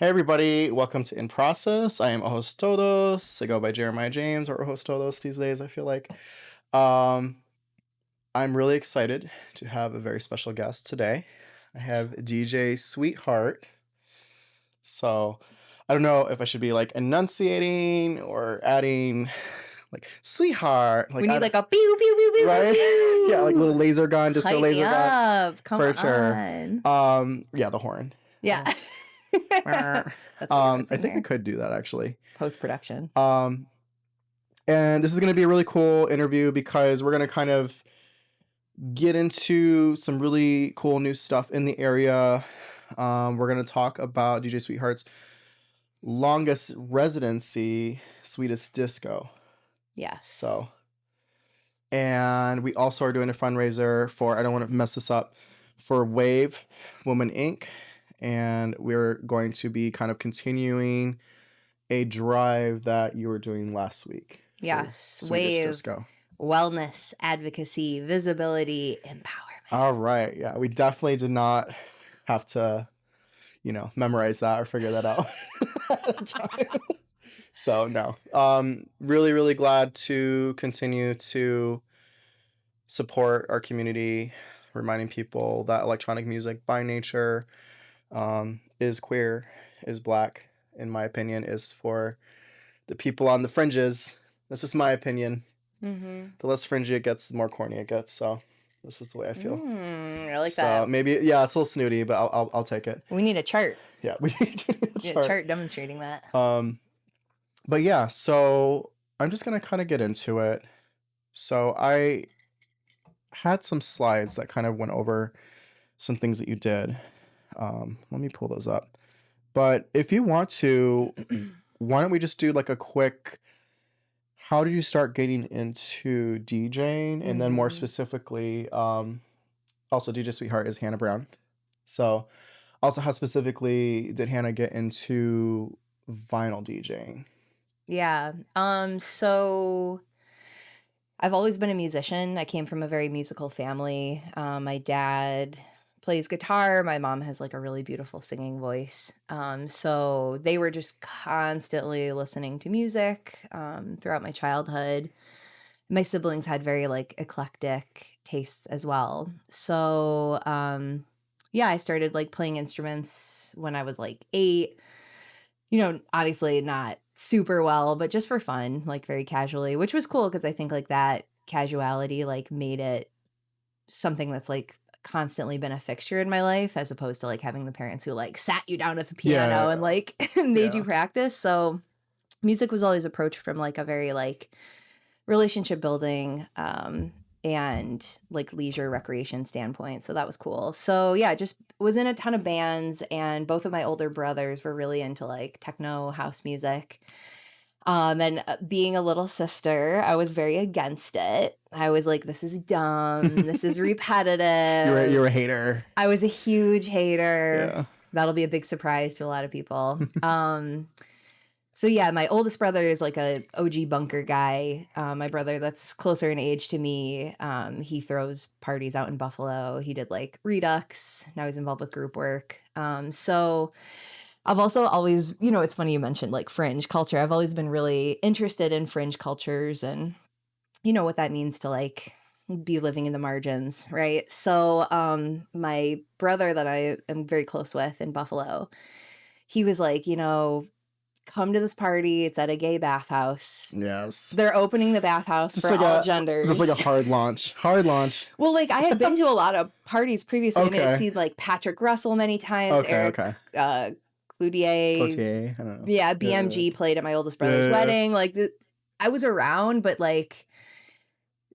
Hey everybody, welcome to In Process. I am Ojos Todos. I go by Jeremiah James or Ojos Todos these days, I feel like. Um, I'm really excited to have a very special guest today. I have DJ Sweetheart. So I don't know if I should be like enunciating or adding like sweetheart. We Like need like a pew pew pew pew right? pew. Yeah, like little laser gun, disco Hype me laser gun. up. Come For sure. on. Yeah, the horn. Yeah. That's That's what you're I missing think I here. could do that actually. Post-production. And this is going to be a really cool interview because we're going to kind of get into some really cool new stuff in the area. We're going to talk about DJ Sweetheart's longest residency, Sweetest Disco. Yes. So, and we also are doing a fundraiser for, I don't want to mess this up, for Wave Woman Inc. And we're going to be kind of continuing a drive that you were doing last week. Yes. Sweetest Wave. Disco. Wellness, advocacy, visibility, empowerment. All right. Yeah, we definitely did not have to, memorize that or figure that out at a time. So no. Really, really glad to continue to support our community, reminding people that electronic music by nature is queer, is Black, in my opinion, is for the people on the fringes. That's just my opinion. Mm-hmm. The less fringy it gets, the more corny it gets. So this is the way I feel. I like so that. Maybe, yeah, it's a little snooty, but I'll take it. We need a chart. Yeah, we need a chart demonstrating that. But yeah, so I'm just gonna kind of get into it. So I had some slides that kind of went over some things that you did. Let me pull those up. But if you want to, why don't we just do like a quick, how did you start getting into DJing? And then more specifically, also DJ Sweetheart is Hannah Brown. So also how specifically did Hannah get into vinyl DJing? Yeah. So I've always been a musician. I came from a very musical family. My dad plays guitar. My mom has like a really beautiful singing voice. So they were just constantly listening to music throughout my childhood. My siblings had very like eclectic tastes as well. So yeah, I started like playing instruments when I was like 8. Obviously not super well, but just for fun, like very casually, which was cool because I think like that casuality like made it something that's like constantly been a fixture in my life as opposed to like having the parents who like sat you down at the piano and like made you practice. So music was always approached from like a very like relationship building and like leisure recreation standpoint. So that was cool. So yeah, just was in a ton of bands, and both of my older brothers were really into like techno house music. And being a little sister, I was very against it. I was like, this is dumb. This is repetitive. You're a hater. I was a huge hater. Yeah. That'll be a big surprise to a lot of people. So yeah, my oldest brother is like a OG bunker guy. My brother that's closer in age to me, he throws parties out in Buffalo. He did like Redux. Now he's involved with group work. So I've also always, it's funny you mentioned like fringe culture. I've always been really interested in fringe cultures and what that means to like be living in the margins, right? So my brother that I am very close with in Buffalo, he was like, come to this party. It's at a gay bathhouse. Yes. They're opening the bathhouse just for like all genders. Just like a hard launch. Hard launch. Well, like I had been to a lot of parties previously and I'd seen like Patrick Russell many times. Eric Cloutier. I don't know. Yeah, BMG played at my oldest brother's wedding. Like I was around, but like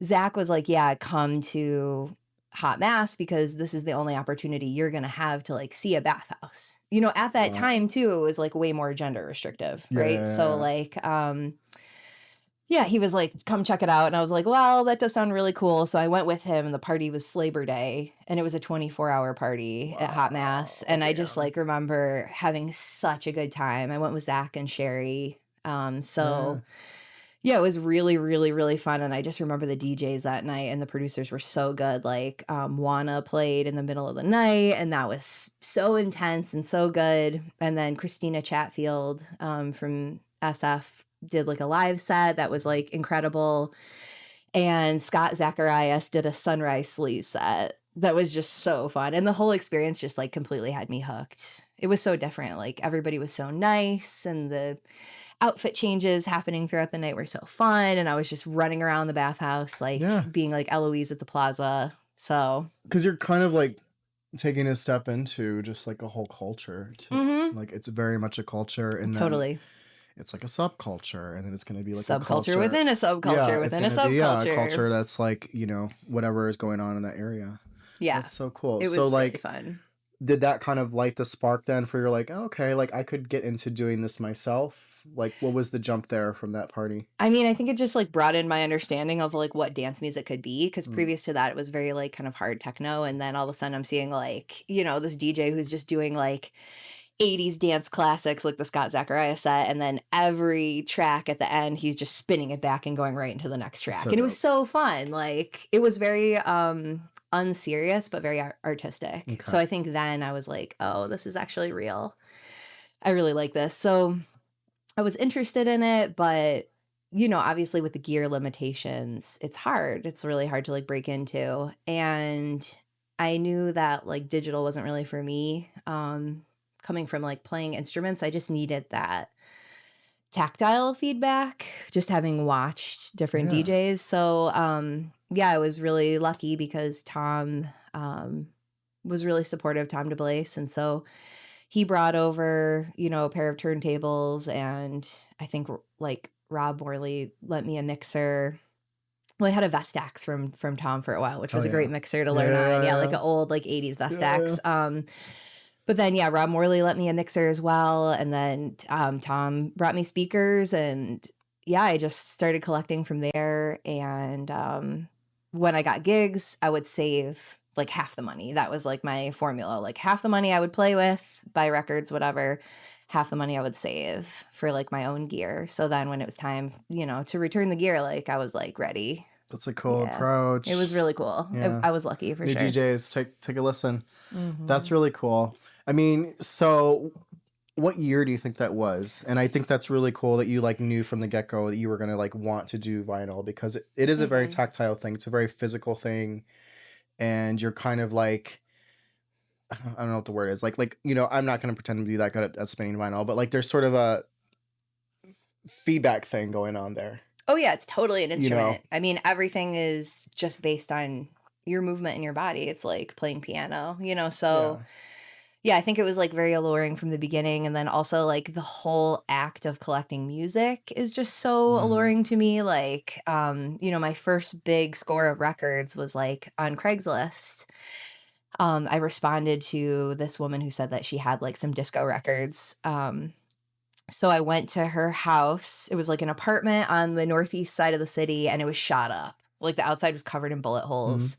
Zach was like, yeah, come to Hot Mass because this is the only opportunity you're going to have to like see a bathhouse. At that time too, it was like way more gender restrictive, right? Yeah. So like, yeah, he was like, come check it out. And I was like, well, that does sound really cool. So I went with him and the party was Labor Day and it was a 24-hour party at Hot Mass. And I just like remember having such a good time. I went with Zach and Sherry. Yeah, it was really, really, really fun, and I just remember the DJs that night and the producers were so good, like, Juana played in the middle of the night, and that was so intense and so good, and then Christina Chatfield, from SF did, like, a live set that was, like, incredible, and Scott Zacharias did a Sunrise Sleaze set that was just so fun, and the whole experience just, like, completely had me hooked. It was so different, like, everybody was so nice, and the outfit changes happening throughout the night were so fun, and I was just running around the bathhouse, like, Yeah, being like Eloise at the plaza, so because you're kind of like taking a step into just like a whole culture too. mhm, Like it's very much a culture, and then totally. it's like a subculture, and then it's going to be like a Subculture culture. within a Yeah, subculture it's within a going to be a subculture. culture that's like, whatever is going on in that area. Yeah, That's so cool. it So was really like fun. did that kind of light the spark then for you're like, "Oh, okay, like I could get into doing this myself?" Like what was the jump there from that party? I mean, I think it just, like, broadened my understanding of, like, what dance music could be. Because Mm. previous to that, it was very, like, kind of hard techno, and then all of a sudden I'm seeing, like, this DJ who's just doing, like, 80s dance classics like the Scott Zacharias set, and then every track at the end, he's just spinning it back and going right into the next track, So and it was dope. so fun, like, it was very, unserious, but very artistic, Okay. so I think then I was like, "Oh, this is actually real. I really like this." So, I was interested in it, but, obviously with the gear limitations, it's hard, it's really hard to, like, break into, and I knew that, like, digital wasn't really for me, coming from, like, playing instruments, I just needed that tactile feedback, just having watched different Yeah. DJs, so, yeah, I was really lucky because Tom, was really supportive, Tom DeBlaise, and so he brought over, a pair of turntables, and I think, like, Rob Morley lent me a mixer. Well, I had a Vestax from Tom for a while, which Oh was a great yeah. mixer to Yeah, learn yeah, on. Yeah, like yeah. an old, like, 80s Yeah, yeah. Vestax, but then, yeah, Rob Morley lent me a mixer as well, and then, Tom brought me speakers, and, yeah, I just started collecting from there, and, when I got gigs, I would save, like, half the money. That was, like, my formula, like, half the money I would play with, buy records, whatever, half the money I would save for, like, my own gear, so then when it was time, to return the gear, like, I was, like, ready. That's a cool Yeah. It was approach. really cool. Yeah. I was lucky for New sure. DJs, take a listen. That's Mhm. really cool. I mean, so what year do you think that was? And I think that's really cool that you like knew from the get-go that you were gonna like want to do vinyl because it is a very Mhm. tactile thing. It's a very physical thing. And you're kind of like I don't know what the word is. I'm not gonna pretend to be that good at spinning vinyl, but like there's sort of a feedback thing going on there. Oh, yeah, it's totally an You know? instrument. I mean, everything is just based on your movement in your body. It's like playing piano, so, Yeah. yeah, I think it was, like, very alluring from the beginning, and then also, like, the whole act of collecting music is just so Hmm. alluring to me, like, my first big score of records was, like, on Craigslist. I responded to this woman who said that she had, like, some disco records, so I went to her house. It was like an apartment on the northeast side of the city, and it was shot up. Like, the outside was covered in bullet Hmm. holes.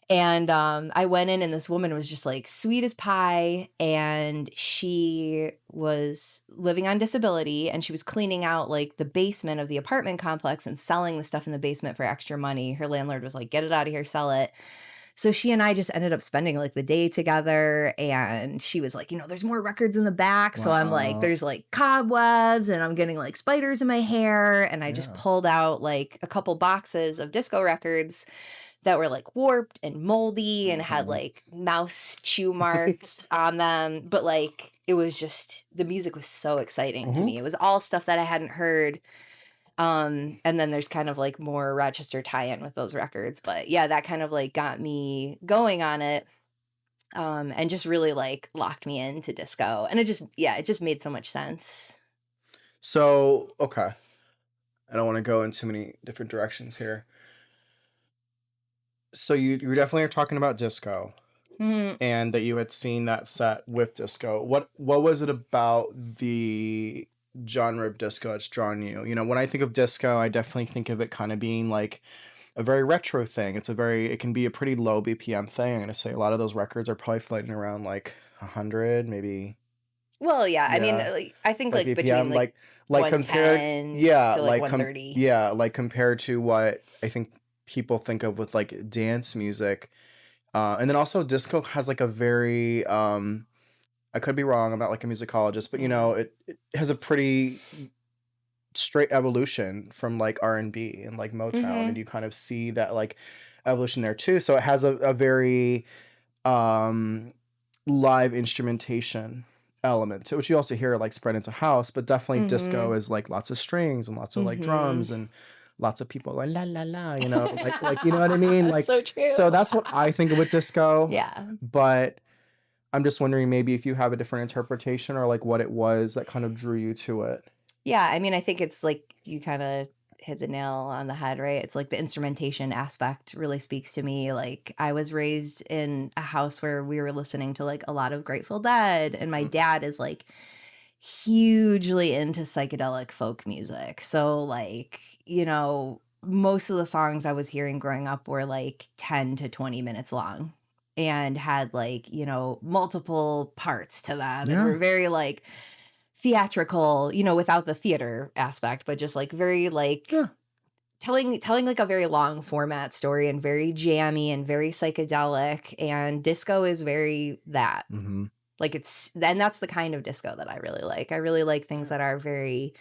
And, I went in, and this woman was just, like, sweet as pie, and she was living on disability, and she was cleaning out, like, the basement of the apartment complex and selling the stuff in the basement for extra money. Her landlord was like, "Get it out of here, sell it." So she and I just ended up spending, like, the day together, and she was like, "There's more records in the back." So I'm like, Wow. "There's, like, cobwebs, and I'm getting, like, spiders in my hair," and I just Yeah. pulled out, like, a couple boxes of disco records that were, like, warped and moldy and had, Hmm. like, mouse chew marks on them, but, like, it was just the music was so exciting to Hmm. me. It was all stuff that I hadn't heard, and then there's kind of, like, more Rochester tie-in with those records, but, yeah, that kind of, like, got me going on it, and just really, like, locked me into disco, and it just made so much sense. So, okay. I don't want to go in too many different directions here. So you definitely are talking about disco Mhm. and that you had seen that set with disco. What was it about the genre of disco that's drawn you? When I think of disco, I definitely think of it kind of being like a very retro thing. It can be a pretty low BPM thing. I'm gonna say a lot of those records are probably floating around like 100, maybe Well, yeah, I mean, Yeah. like, I think, Like like, between, BPM, like, like compared 110 yeah, to, like, 130. like compared to what I think people think of with like dance music. And then also disco has like a very I could be wrong, I'm not like a musicologist, but you Mhm. know, it has a pretty straight evolution from like R&B and like Motown, and Mhm. you kind of see that like evolution there too. So it has a very um live instrumentation element to it, which you also hear like spread into house, but definitely disco Mhm. is like lots of strings and lots of like Mhm. drums and lots of people going la la la, you know, like you know what I mean? That's Like so true. so that's what I think of with disco, Yeah. but I'm just wondering maybe if you have a different interpretation or like what it was that kind of drew you to it. Yeah, I mean, I think it's like you kinda hit the nail on the head, right? It's like the instrumentation aspect really speaks to me. Like, I was raised in a house where we were listening to, like, a lot of Grateful Dead, and my Mm. dad is, like, hugely into psychedelic folk music. So, like, most of the songs I was hearing growing up were, like, 10 to 20 minutes long and had, like, multiple parts to them and Yeah. were very, like, theatrical, without the theater aspect, but just, like, very, like, Yeah. telling, like, a very long format story and very jammy and very psychedelic, and disco is very that. Mhm. Like, and that's the kind of disco that I really like. I really like things Yeah. that are very,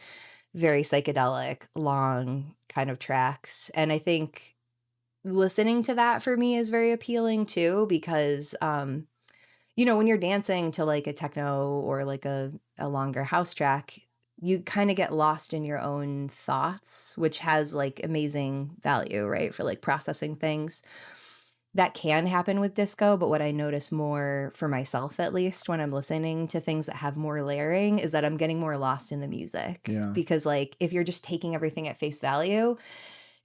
very psychedelic, long kind of tracks, and I think listening to that for me is very appealing too because, when you're dancing to, like, a techno or, like, a longer house track, you kinda get lost in your own thoughts, which has, like, amazing value, right, for, like, processing things. That can happen with disco, but what I notice more for myself, at least, when I'm listening to things that have more layering is that I'm getting more lost in the music. Yeah. Because, like, if you're just taking everything at face value,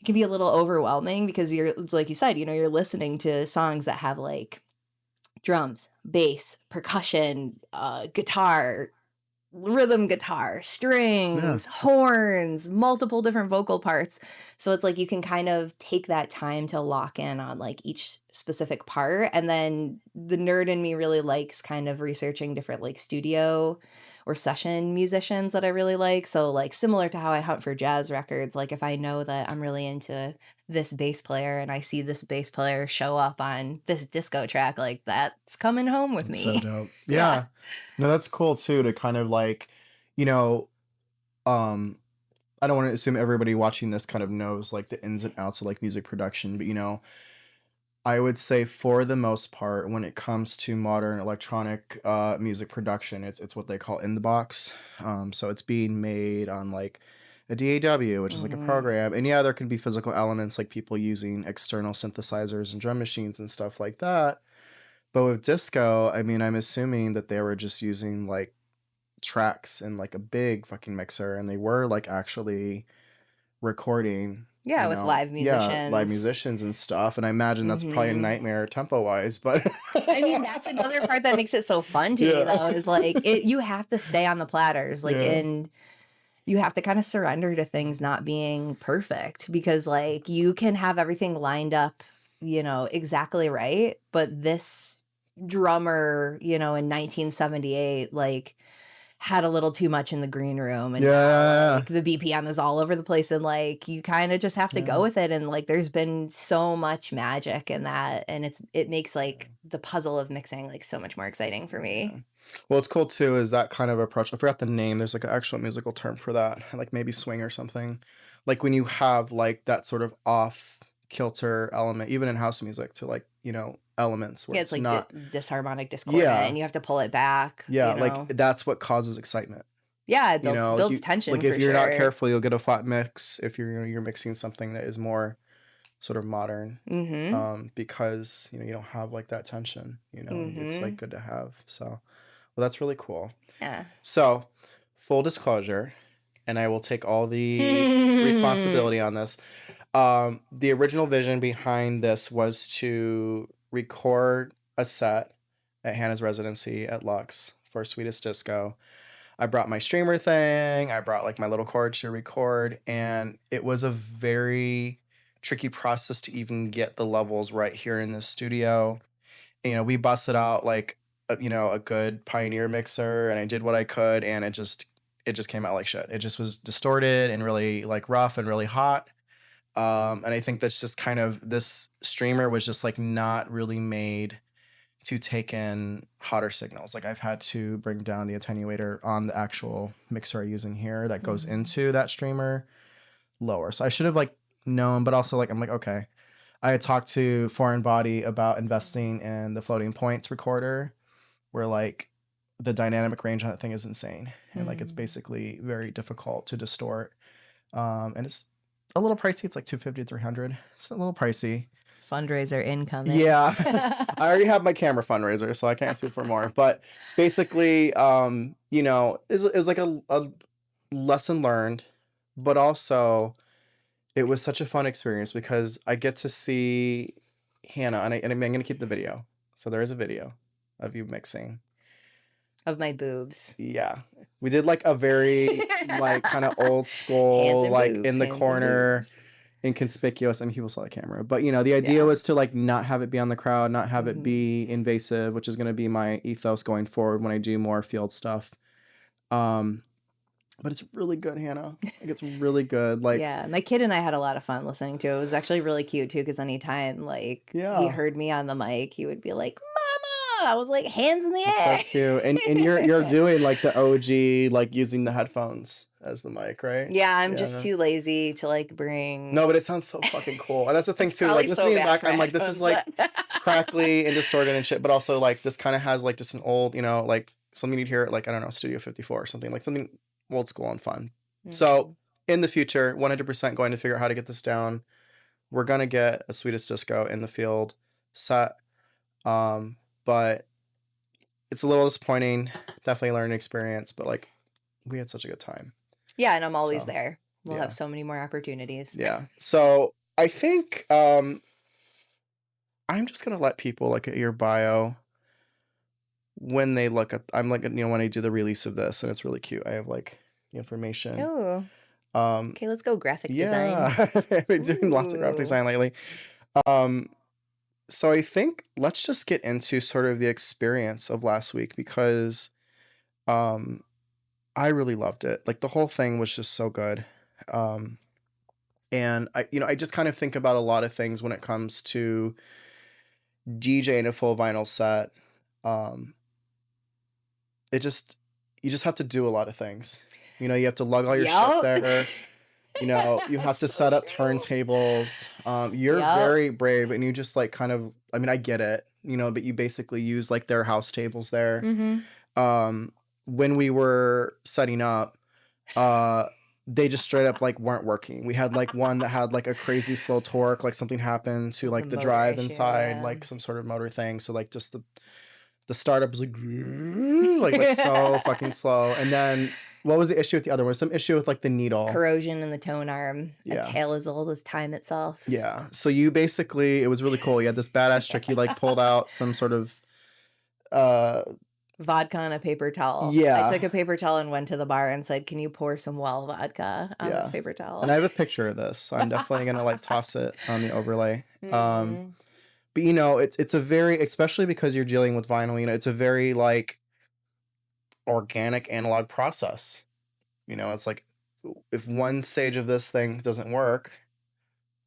it can be a little overwhelming because you're like you said, you're listening to songs that have, like, drums, bass, percussion, guitar, rhythm guitar, Yeah. strings, horns, multiple different vocal parts. So it's like you can kind of take that time to lock in on like each specific part. And then the nerd in me really likes kind of researching different like studio or session musicians that I really like. So like similar to how I hunt for jazz records, like if I know that I'm really into this bass player and I see this bass player show up on this disco track, like that's coming home with That's so me. dope. Yeah. Yeah. No, that's cool too to kind of like, you know, um, I don't want to assume everybody watching this kind of knows like the ins and outs of like music production, but you know, I would say for the most part, when it comes to modern electronic music production, it's what they call in the box. So it's being made on like a DAW, which is like a Mhm. program. And yeah, there could be physical elements like people using external synthesizers and drum machines and stuff like that. But with disco, I mean, I'm assuming that they were just using like tracks in like a big fucking mixer and they were like actually recording, Yeah, with live yeah, live musicians. musicians and stuff. And I imagine that's probably a Mhm. nightmare tempo wise, but I mean, that's another part that makes it so fun to me yeah. though, is like you have to stay on the platters, like, Yeah. and you have to kinda surrender to things not being perfect because, like, you can have everything lined up, exactly right, but this drummer, in 1978, like, had a little too much in the green room, and now, Yeah. like, the BPM is all over the place, and, like, you kinda just have to Yeah. go with it, and, like, there's been so much magic in that, and it makes, like, the puzzle of mixing, like, so much more exciting for Yeah. me. Well, it's cool too, is that kind of approach. I forgot the name. There's like an actual musical term for that, like maybe swing or something. Like when you have like that sort of off kilter element, even in house music, to like, you know, elements where Yeah, it's it's like not, disharmonic discordant, yeah, and you have to pull it back, yeah, like that's what causes excitement. Yeah, it You builds know, like builds you, tension like if for you're not sure. careful, you'll get a flat mix if you're mixing something that is more sort of modern. Mhm, Because you know you don't have like that tension, you know, and it's like mhm. good to have. So, well, that's really cool. Yeah. So, full disclosure, and I will take all the responsibility on this. The original vision behind this was to record a set at Hannah's residency at Lux for Sweetest Disco. I brought my streamer thing, I brought like my little cord to record, and it was a very tricky process to even get the levels right here in the studio. You know, we busted out like a good Pioneer mixer, and I did what I could, and it just came out like shit. It just was distorted and really like rough and really hot. And I think that's just kind of this streamer was just like not really made to take in hotter signals. Like I've had to bring down the attenuator on the actual mixer I'm using here that goes into that streamer lower. So I should have like known, but also like I'm like, okay. I had talked to Foreign Body about investing in the floating points recorder where like the dynamic range on that thing is insane. And like it's basically very difficult to distort. And it's a little pricey. It's like 250 300. It's a little pricey. Fundraiser incoming. Yeah. I already have my camera fundraiser, so I can't speak for more. But basically, it was like a lesson learned, but also it was such a fun experience because I get to see Hannah, and I'm going to keep the video. So there is a video of you mixing. Of my boobs. Yeah. We did like a very like kind of old school, like boobs, in the hands and corner, boobs. inconspicuous. I mean, people saw the camera, but the idea was to like not have it be on the crowd, not have it be invasive, which is going to be my ethos going forward when I do more field stuff. But it's really good, Hannah. Like it's really good. Like yeah, my kid and I had a lot of fun listening to it. It was actually really cute too, because anytime like he heard me on the mic, he would be like, "Mama!" I was like, hands in the air. So cute. And you're doing like the OG, like using the headphones as the mic, right? Yeah, I'm just too lazy to like bring. No, but it sounds so fucking cool. And that's the thing too. probably Like so listening bad back, for I'm like, this is like crackly and distorted and shit. But also like this kind of has like just an old, like something you'd hear at like, I don't know, Studio 54 or something, like something old school and fun. So in the future, 100% going to figure out how to get this down. We're gonna get a Sweetest Disco in the field set. But it's a little disappointing. Definitely a learning experience, but like we had such a good time. Yeah, and I'm always there. We'll have so many more opportunities. Yeah. So I think I'm just gonna let people look at your bio when they look at. I'm like when I do the release of this, and it's really cute. I have like the information. Oh. Okay, let's go graphic design. I've been doing lots of graphic design lately. So I think let's just get into sort of the experience of last week because I really loved it. Like the whole thing was just so good. And I just kind of think about a lot of things when it comes to DJing a full vinyl set. You just have to do a lot of things. You have to lug all your shit there. You have to set up turntables. You're very brave, and you just like kind of, I mean, I get it, but you basically use like their house tables there. When we were setting up, they just straight up like weren't working. We had like one that had like a crazy slow torque, like something happened to like the drive inside, like some sort of motor thing. So like just the startup was like so fucking slow. And then what was the issue with the other one? Some issue with like the needle. Corrosion in the tone arm. A tale as old as time itself. Yeah. So you basically, it was really cool. You had this badass trick. You like pulled out some sort of vodka on a paper towel. Yeah. I took a paper towel and went to the bar and said, "Can you pour some well vodka on this paper towel?" And I have a picture of this. So I'm definitely gonna like toss it on the overlay. But it's a very, especially because you're dealing with vinyl, it's a very like organic analog process. It's like if one stage of this thing doesn't work,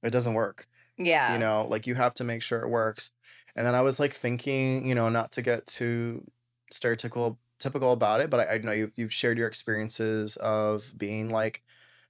it doesn't work. Yeah. Like you have to make sure it works. And then I was like thinking, not to get too typical about it, but I know you've shared your experiences of being like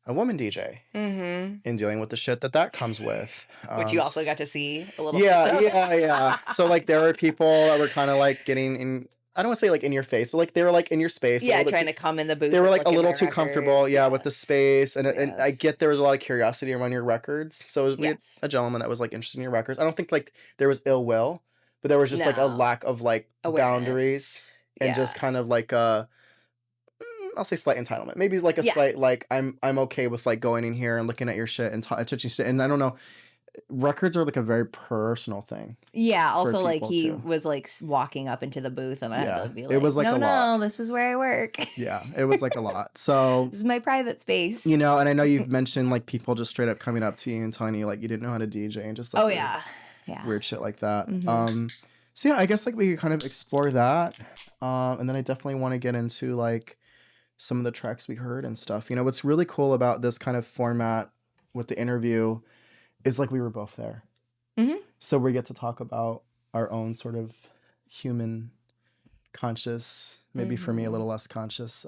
a woman DJ and dealing with the shit that comes with. Which you also got to see a little bit. So. Yeah. So like there were people that were kind of like getting in, I don't want to say like in your face, but like they were like in your space. Yeah, trying to come in the booth. They were like a little too comfortable, with the space. And I get there was a lot of curiosity around your records. So we had a gentleman that was like interested in your records. I don't think like there was ill will, but there was just like a lack of like boundaries and just kind of like I'll say slight entitlement. Maybe like a slight like I'm okay with like going in here and looking at your shit and touching shit. And I don't know, records are like a very personal thing. Yeah. Also, like he was like walking up into the booth, and I had to be like, it was like no, a lot. this is where I work. Yeah, it was like a lot. So this is my private space. And I know you've mentioned like people just straight up coming up to you and telling you like you didn't know how to DJ and just like weird shit like that. So yeah, I guess like we could kind of explore that. And then I definitely want to get into like some of the tracks we heard and stuff. You know, what's really cool about this kind of format with the interview is like we were both there. Mhm. So we get to talk about our own sort of human conscious, maybe for me a Mhm. little less conscious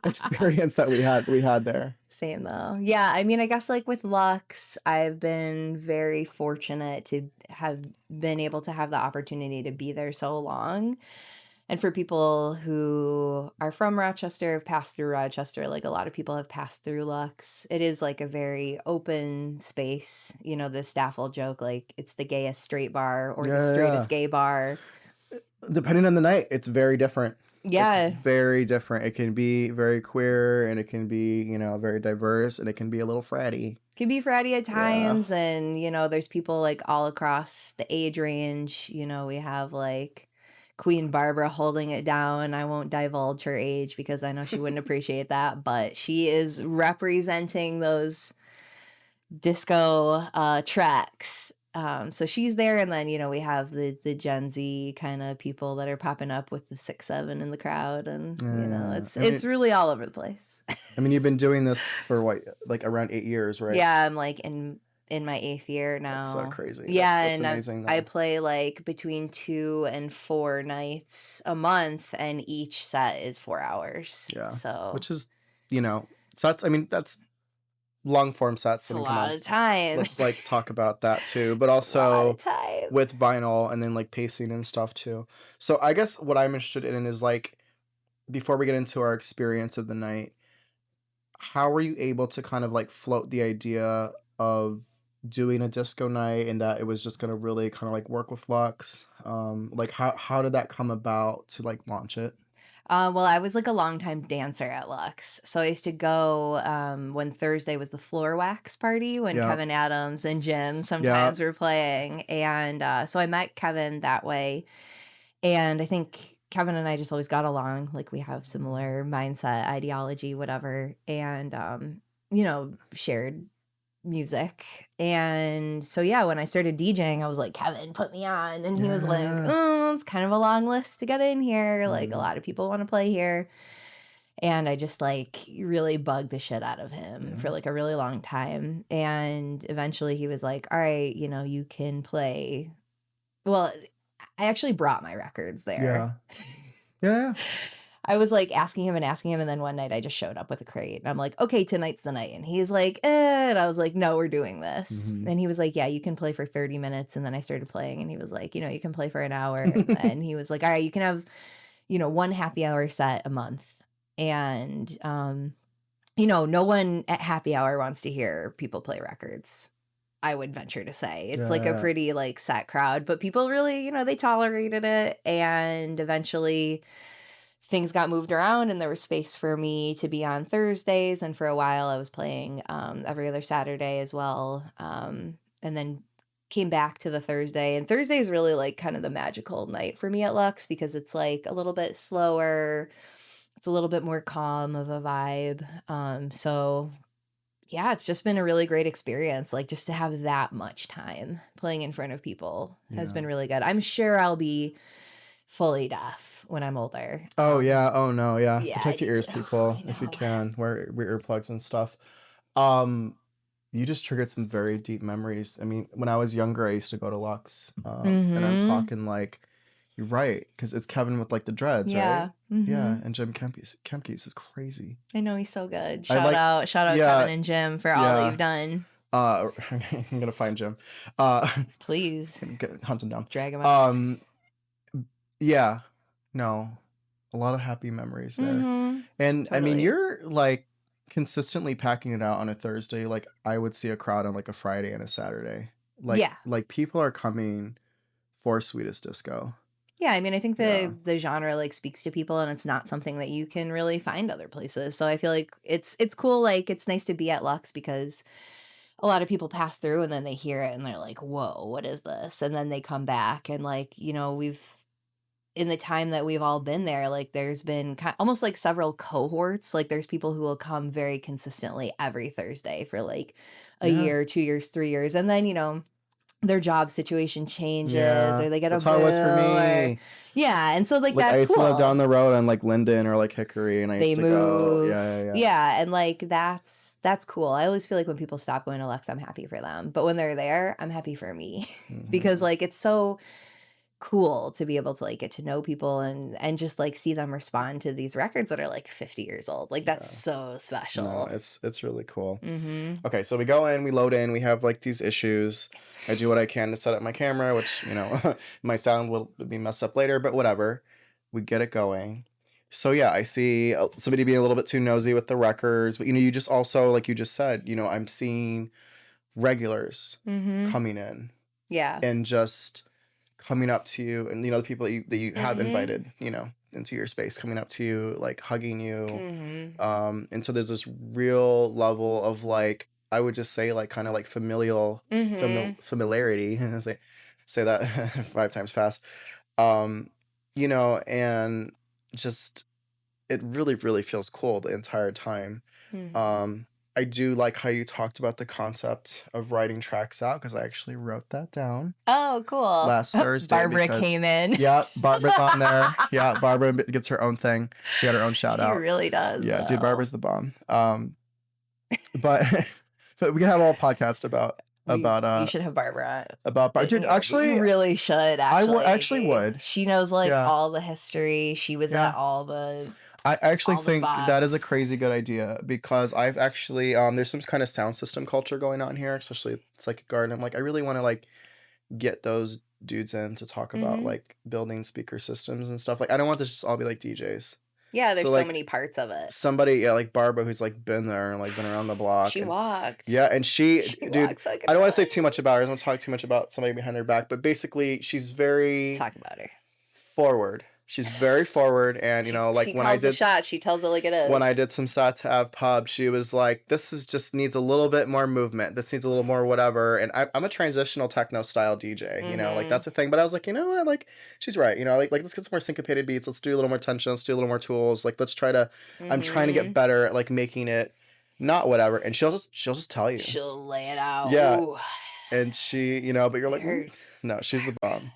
experience that we had there. Same though. Yeah, I mean, I guess like with Lux, I've been very fortunate to have been able to have the opportunity to be there so long. And for people who are from Rochester, have passed through Rochester, like a lot of people have passed through Lux. It is like a very open space. You know, the staff will joke like it's the gayest straight bar or the Yeah, yeah. straightest gay bar. Depending on the night, it's very different. It's Yeah, very different. It can be very queer and it can be, you know, very diverse and it can be a little fratty. can be fratty at Yeah. times. And, you know, there's people like all across the age range. You know, we have like Queen Barbara holding it down. I won't divulge her age because I know she wouldn't appreciate that, but she is representing those disco tracks. So she's there, and then you know we have the Gen Z kind of people that are popping up with the 6'7" in the crowd, and you know Yeah. it's really all over the place. I mean, you've been doing this for what, like around 8 years, right? Yeah, I'm like in my 8th year That's now. crazy. Yeah, That's and amazing I though. play like between 2 and 4 nights a month, and each set is 4 hours. Yeah. So Which is, you know, sets. I mean, that's long form sets. it's I a mean, come lot on. of time. Let's like talk about that too. But It's a lot of also time. with vinyl and then like pacing and stuff too. So I guess what I'm interested in is like before we get into our experience of the night, how were you able to kind of like float the idea of doing a disco night and that it was just gonna really kind of like work with Lux? Like how did that come about to like launch it? Well, I was like a longtime dancer at Lux. So I used to go when Thursday was the floor wax party when Yeah. Kevin Adams and Jim Yeah. sometimes were playing. And so I met Kevin that way. And I think Kevin and I just always got along. Like we have similar mindset, ideology, whatever. And, you know, shared music. And so yeah, when I started DJing, I was like, Kevin, put me on. And he was like, Yeah. oh, it's kind of a long list to get in here. Like a Mm, lot of people want to play here. And I just like really bugged the shit out of him yeah. for like a really long time. And eventually he was like, all right, you know, you can play. Well, I actually brought my records there. Yeah. Yeah. I was like asking him, and then one night I just showed up with a crate. And I'm like, okay, tonight's the night. And he's like, and I was like, no, we're doing this. Hmm. And he was like, yeah, you can play for 30 minutes. And then I started playing, and he was like, you know, you can play for an hour. And then he was like, all right, you can have, you know, one happy hour set a month. And, you know, no one at happy hour wants to hear people play records. I would venture to say it's like a Yeah. pretty like set crowd, but people really, you know, they tolerated it. And eventually, things got moved around and there was space for me to be on Thursdays. And for a while I was playing every other Saturday as well. And then came back to the Thursday. And Thursday is really like kind of the magical night for me at Lux because it's like a little bit slower. It's a little bit more calm of a vibe. So yeah, it's just been a really great experience. Like just to have that much time playing in front of people has Yeah. been really good. I'm sure I'll be fully deaf when I'm older. Oh yeah. Oh no. Yeah. Yeah, I Protect your need ears, to. I people, if you know. can. Wear earplugs and stuff. Um, you just triggered some very deep memories. I mean, when I was younger, I used to go to Lux. And I'm Mhm. talking like, you're right, because it's Kevin with like the dreads, right? Yeah. Yeah, Mhm. and Jim Kemke's is crazy. I know he's so good. I like, Shout out yeah, Kevin and Jim for all that yeah. you've done. I'm gonna find Jim. Uh, Please hunt him down. drag him out. Um, yeah, no, a lot of happy memories there. Mhm. And I mean, Totally. you're like consistently packing it out on a Thursday. Like I would see a crowd on like a Friday and a Saturday. Yeah. Like people are coming for Sweetest Disco. Yeah, I mean, I think Yeah. the genre like speaks to people and it's not something that you can really find other places. So I feel like it's cool like it's nice to be at Lux because a lot of people pass through and then they hear it and they're like, "Whoa, what is this?" And then they come back and like, you know, we've in the time that we've all been there, like there's been almost like several cohorts. Like there's people who will come very consistently every Thursday for like a Yeah. year, 2 years, 3 years. And then, you know, their job situation changes Yeah, or they get a that's how it boo was for or me. yeah, and so, like, Like, I that's used to live down cool. the road on, like, Linden or, like, Hickory, and I They used to go move. yeah, yeah, yeah. Yeah, and, like, that's cool. I always feel like when people stop going to Lex, I'm happy for them, but when they're there, I'm happy for me because, Mhm. like, it's so cool to be able to, like, get to know people and just, like, see them respond to these records that are, like, 50 years old. Like, that's Yeah. so No, special. it's really cool. Mhm. Okay, so we go in, we load in, we have, like, these issues. I do what I can to set up my camera, which, my sound will be messed up later, but whatever. We get it going. So, yeah, I see, somebody being a little bit too nosy with the records, but, you just also, like you just said, I'm seeing regulars Mhm. coming in Yeah. and just coming up to you and, the people that you have Mhm. invited, into your space, coming up to you, like, hugging you. Mhm. And so there's this real level of, like, I would just say, like, kinda, like, Mhm. familiarity, say that 5 times fast. Um, and just it really, really feels cool the entire time. Mhm. Um, I do like how you talked about the concept of writing tracks out because I actually wrote that down Oh, cool. last Thursday Barbara because came in. yeah, Barbara's on there. Yeah, Barbara gets her own thing. She got her own shout She out. really does, Yeah, dude, though. Barbara's the bomb. But but we can have a whole podcast about We should have Barbara. dude, We actually, really should, I would actually actually. would. She knows, like, Yeah. all the history. She was Yeah. at I actually all the think that is a spots. crazy good idea because I've actually there's some kind of sound system culture going on here, especially it's like a garden. I'm like, I really want to like get those dudes in to talk about Mhm. like building speaker systems and stuff. Like, I don't want this to just all be like DJs. Yeah, So there's so like many parts of it. somebody, yeah, like Barbara who's like been there and like been around the block She and walked. yeah, and She dude, walks like a I don't want to say too dog. much about her. I don't want to talk too much about somebody behind their back, but basically she's very Talk about her. forward. She's very forward and like She calls the shots. She tells it like it when is. I did some Sat Av pub, she was like, "This is just needs a little bit more movement. This needs a little more whatever." And I'm a transitional techno style DJ, like Mhm. that's a thing. But I was like, you know what, like she's right, like let's get some more syncopated beats. Let's do a little more tension. Let's do a little more tools. Like let's try to. I'm trying to get Mhm. better at like making it not whatever. And she'll just tell you, She'll lay it out. yeah. Ooh, And she, but you're it like, "Mm." hurts. No, she's the bomb. It hurts.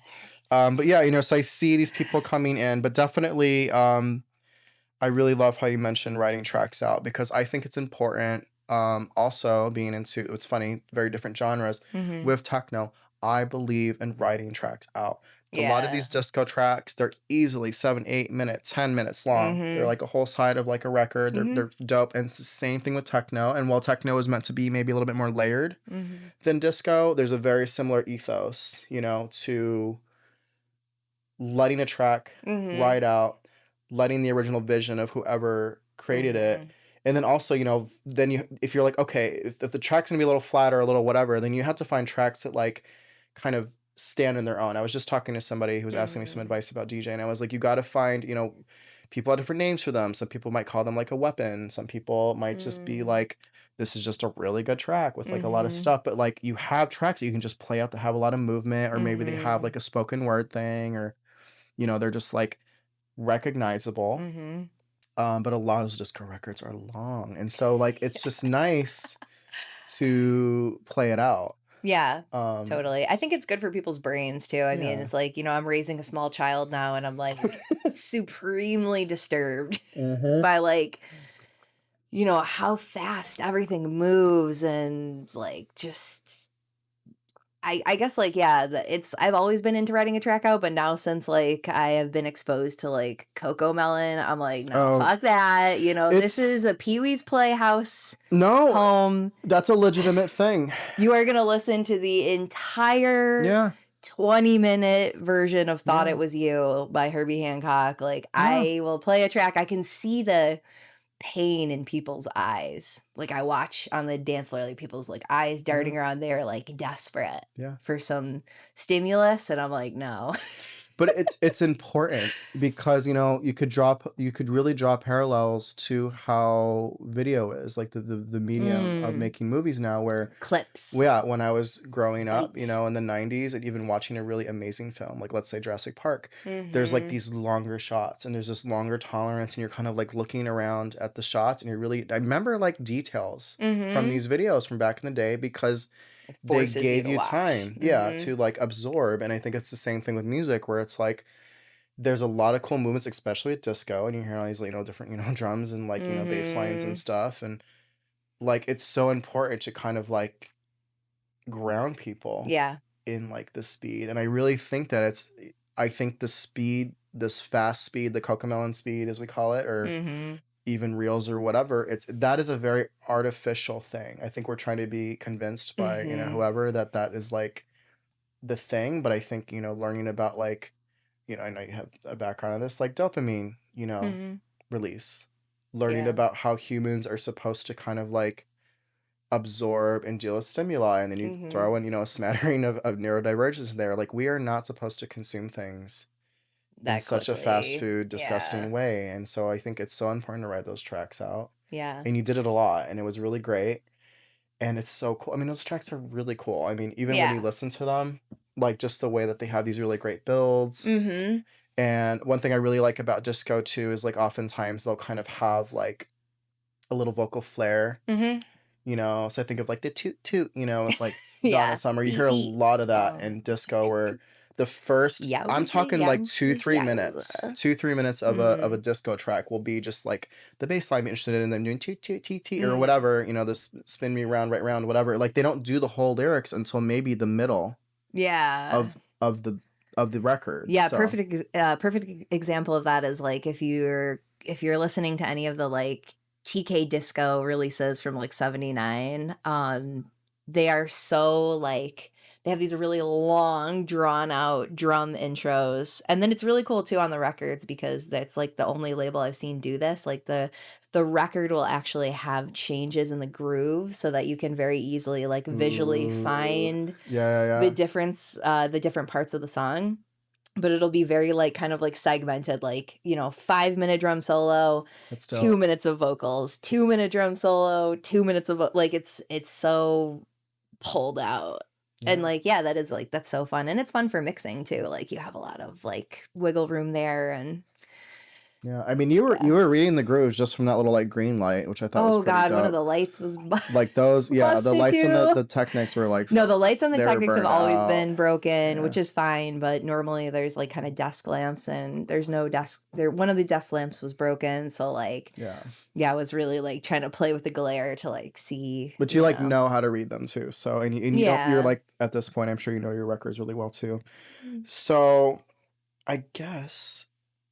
But yeah, so I see these people coming in, but definitely, I really love how you mentioned writing tracks out because I think it's important. Also being into it's funny, very different genres. Mhm. With techno, I believe in writing tracks out. A lot of Yeah. these disco tracks, they're easily 7, 8 minutes, 10 minutes long. They're Mhm. like a whole side of like a record. They're Mhm. they're dope. And it's the same thing with techno. And while techno is meant to be maybe a little bit more layered Mhm. than disco, there's a very similar ethos, to letting a track Mhm. ride out, letting the original vision of whoever created it. Mhm. And then also, then if you're like, okay, if the track's gonna be a little flat or a little whatever, then you have to find tracks that like kind of stand on their own. I was just talking to somebody who was asking me some Mhm. advice about DJ, and I was like, you gotta find, people have different names for them. Some people might call them like a weapon. Some people might just be Mm. like, this is just a really good track with like a lot of Mhm. stuff. But like you have tracks that you can just play out that have a lot of movement, or maybe they have Mhm. like a spoken word thing, or they're just like recognizable. Mhm. But a lot of those disco records are long, and so like it's just nice to play it out. Yeah, Um, totally. I think it's good for people's brains too. I mean, yeah. it's like, I'm raising a small child now and I'm like supremely disturbed Hmm. by like, how fast everything moves and like just I guess like yeah, I've always been into writing a track out, but now since like I have been exposed to like Coco Melon, I'm like, no, Oh, fuck that. This it's is a Pee-wee's Playhouse no, home. that's a legitimate thing. You are gonna listen to the entire Yeah, 20-minute version of Thought It yeah, Was You by Herbie Hancock. Like, yeah. I will play a track. I can see the pain in people's eyes. Like, I watch on the dance floor, like, people's, like, eyes Yeah, darting around. They're, like, desperate yeah. for some stimulus, and I'm like, "No." But it's important because you could really draw parallels to how video is like the medium of Mm. making movies now where Clips. well, yeah, when I was growing up, Bites. in the 90s and even watching a really amazing film, like let's say Jurassic Park, there's like Mhm. these longer shots and there's this longer tolerance and you're kind of like looking around at the shots and I remember like details from Mhm. these videos from back in the day because they forces you gave to you watch. time, yeah, Mhm. to like absorb. And I think it's the same thing with music where it's like there's a lot of cool movements, especially at disco, and you hear all these, different, drums and like, bass lines and Mhm. stuff. And like it's so important to kind of like ground people Yeah. in like the speed. And I really think that I think the speed, this fast speed, the Cocomelon speed as we call it, or Mhm. even reels or whatever, that is a very artificial thing. I think we're trying to be convinced by, Mhm. whoever that is like the thing. But I think, learning about like, I know you have a background on this, like dopamine, Mhm. release, learning Yeah. about how humans are supposed to kind of like absorb and deal with stimuli. And then you Mhm. throw in, a smattering of neurodivergence in there. Like we are not supposed to consume things in That such a fast quickly. food, Yeah. disgusting way. And so I think it's so important to write those tracks out. Yeah. And you did it a lot, and it was really great. And it's so cool. I mean, those tracks are really cool. I mean, even when you Yeah. listen to them, like just the way that they have these really great builds. Mhm. And one thing I really like about disco too is like oftentimes they'll kind of have like a little vocal flair, Mhm. So I think of like the toot toot, with like Donna Yeah. Summer. You Eat, hear a eat. lot of that Oh. in disco where the first, I'm Yowza, talking like two, yowza, 3 minutes, yowza. 2, 3 minutes of a Mhm. disco track will be just like the bass line being interested in them doing toot toot toot toot or Mhm. whatever, this spin me round, right round, whatever. Like they don't do the whole lyrics until maybe the middle Yeah. of the record. Yeah, So perfect example of that is, like, if you're listening to any of the, like, TK Disco releases from, like, '79, they are so, like they have these really long, drawn out drum intros, and then it's really cool too on the records because that's, like, the only label I've seen do this, like, the record will actually have changes in the groove so that you can very easily, like, visually ooh, find yeah, yeah, the different parts of the song, but it'll be very, like, kind of, like, segmented, like, 5-minute drum solo, that's 2 dope. minutes of vocals, 2-minute drum solo, 2 minutes of like, it's so pulled out, and, Yeah. like, yeah, that is, like that's so fun, and it's fun for mixing too, like, you have a lot of, like, wiggle room there, and Yeah, I mean, you yeah. were reading the grooves just from that little like green light, which I thought was Oh pretty god, one of dope. the lights was Like those, yeah, the busted lights and too. the Technics were like No, the lights and the they were Technics have burned always out. been broken, Yeah, which is fine, but normally there's, like, kinda desk lamps and there's no desk there one of the desk lamps was broken, so, like, yeah. yeah, I was really, like, trying to play with the glare to, like, see, But you like know how to read them too. So and you don't you're Yeah. like at this point, I'm sure you know your records really well too. So I guess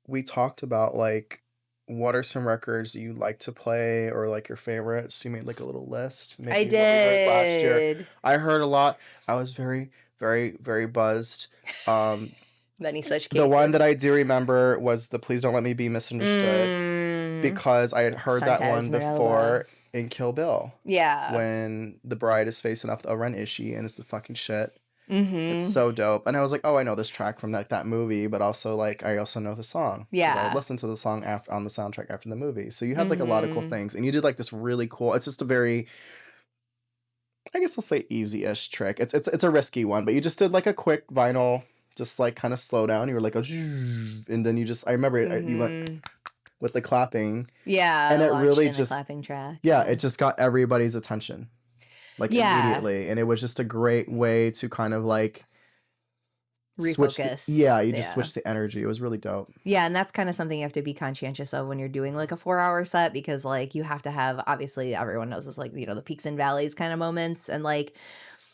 we talked about like what are some records you like to play or like your favorites. You made like a little list, I maybe what we heard last year. did. I heard a lot. I was very, very, very buzzed. Um, Many such the one that cases. I do remember was the Please Don't Let Me Be Misunderstood Mm. because I had heard that Santa one Esmeralda. before in Kill Bill Yeah. when the bride is facing off a Ren Ishii and it's the fucking shit. It's Mhm. so dope. And I was like, oh, I know this track from that movie, but also like I also know the song because I had Yeah. listened to the song after on the soundtrack after the movie. So you have like a lot of cool Mhm. things, and you did like this really cool. It's just a very, I guess I'll say easy-ish trick. It's a risky one, but you just did like a quick vinyl, just like kind of slow down. You were like a, and then you just I remember you went Mhm. with the clapping, Yeah, and it launched really in a just clapping track, yeah, it yeah. just got everybody's attention like Yeah. immediately, and it was just a great way to kind of like switch the Refocus. yeah, you just Yeah. switched the energy. It was really dope. Yeah, and that's kinda something you have to be conscientious of when you're doing, like, a 4-hour set because, like, you have to have obviously, everyone knows this, like, the peaks and valleys kinda moments, and, like,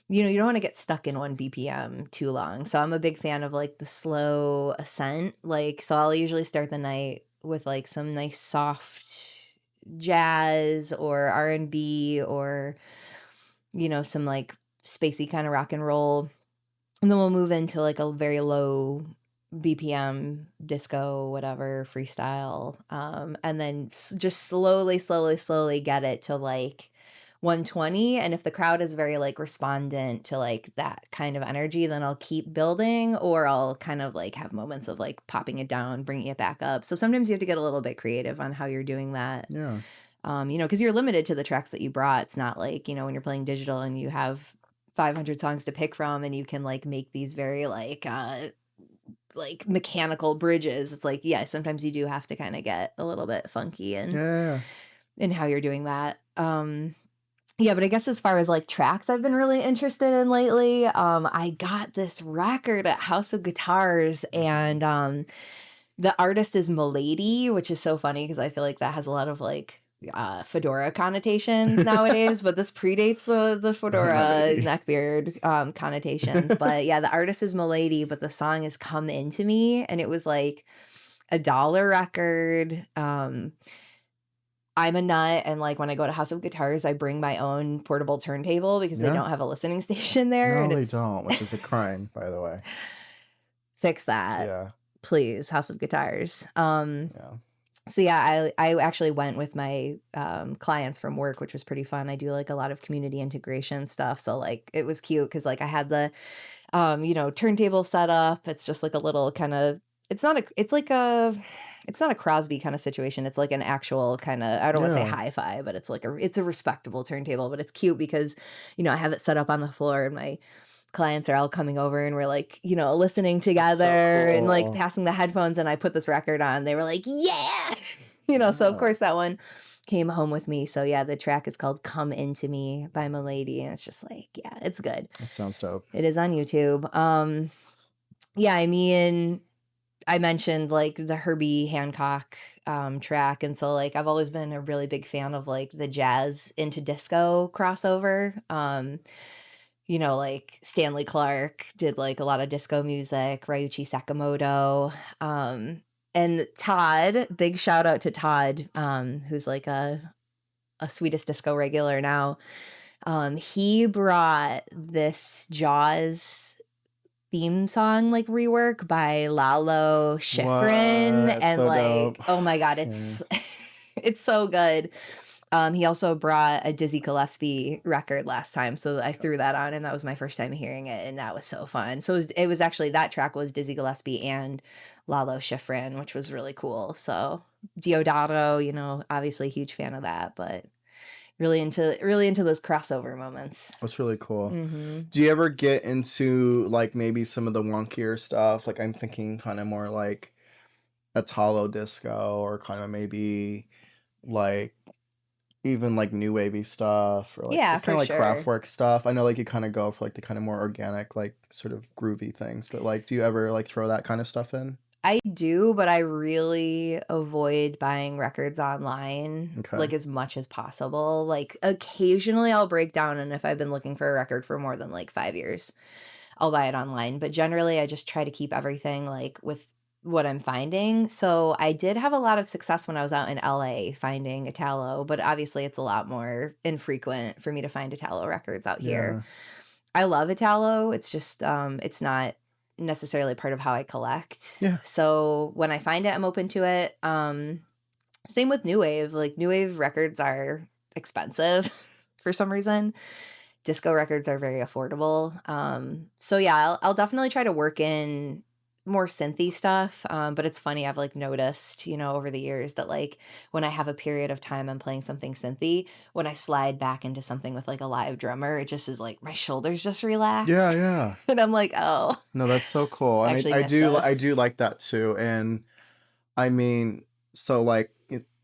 you don't wanna get stuck in 1 BPM too long, so I'm a big fan of, like, the slow ascent, like, so I'll usually start the night with, like, some nice soft jazz or R&B or, some, like, spacey kinda rock and roll. And then we'll move into, like, a very low BPM disco, whatever, freestyle, and then just slowly, slowly, slowly get it to, like, 120, and if the crowd is very, like, respondent to, like, that kind of energy, then I'll keep building, or I'll kind of, like, have moments of, like, popping it down, bringing it back up. So sometimes you have to get a little bit creative on how you're doing that, Yeah. because you're limited to the tracks that you brought. It's not like, when you're playing digital and you have 500 songs to pick from and you can like make these very like mechanical bridges. It's like, yeah, sometimes you do have to kind of get a little bit funky Yeah, yeah, yeah. in how you're doing that. Yeah, but I guess as far as, like, tracks I've been really interested in lately, I got this record at House of Guitars, Mhm. and, the artist is Milady, which is so funny because I feel like that has a lot of, like, fedora connotations nowadays, but this predates the fedora Milady. neckbeard, connotations, but yeah, the artist is Milady, but the song is "Come Into Me," and it was, like, a dollar record. I'm a nut, and, like, when I go to House of Guitars, I bring my own portable turntable because they Yeah. don't have a listening station there, No, and they it's don't, which is a crime, by the way. fix that, Yeah, please, House of Guitars. yeah. So yeah, I actually went with my, clients from work, which was pretty fun. I do, like, a lot of community integration stuff, so, like, it was cute because like, I had the, turntable set up. It's just like a little kinda it's not a Crosby kinda situation. It's like an actual kinda I don't wanna say Yeah. hi-fi, but it's a respectable turntable, but it's cute because, I have it set up on the floor and my clients are all coming over and we're like, listening That's so together and like cool. passing the headphones and I put this record on. They were like, "Yeah." So of Yeah, course that one came home with me. So yeah, the track is called Come Into Me by Milady and it's just like, yeah, it's good. that sounds dope. It is on YouTube. Yeah, I mean, I mentioned like the Herbie Hancock track and so like I've always been a really big fan of like the jazz into disco crossover. Like Stanley Clark did like a lot of disco music, Ryuichi Sakamoto, and Todd, big shout out to Todd, who's like a sweetest disco regular now. He brought this Jaws theme song like rework by Lalo Schifrin What? and So like, dope. oh my god, Yeah. it's it's so good. He also brought a Dizzy Gillespie record last time, so I threw that on, and that was my first time hearing it, and that was so fun. So it was actually that track was Dizzy Gillespie and Lalo Schifrin, which was really cool. So Diodato, obviously huge fan of that, but really into those crossover moments. That's really cool. Mhm. Do you ever get into like maybe some of the wonkier stuff? Like I'm thinking kind of more like Italo disco or kind of maybe like even like new wavy stuff or like Yeah, just kind for of like sure. Kraftwerk stuff. I know like you kind of go for like the kind of more organic, like sort of groovy things, but like do you ever like throw that kind of stuff in? I do, but I really avoid buying records online, Okay. like, as much as possible. Like, occasionally, I'll break down, and if I've been looking for a record for more than, like, 5 years, I'll buy it online, but generally, I just try to keep everything, like, with what I'm finding. So, I did have a lot of success when I was out in LA finding Italo, but obviously, it's a lot more infrequent for me to find Italo records out here. Yeah. I love Italo, it's just, it's not necessarily part of how I collect. Yeah. So, when I find it, I'm open to it. Same with new wave, like, new wave records are expensive for some reason. Disco records are very affordable. So yeah, I'll definitely try to work in more synthy stuff. But it's funny, I've like noticed, over the years that like when I have a period of time I'm playing something synthy, when I slide back into something with like a live drummer, it just is like my shoulders just relax. Yeah, yeah. And I'm like, oh, No, that's so cool. I And actually I miss do I this. do like that too. And I mean, so like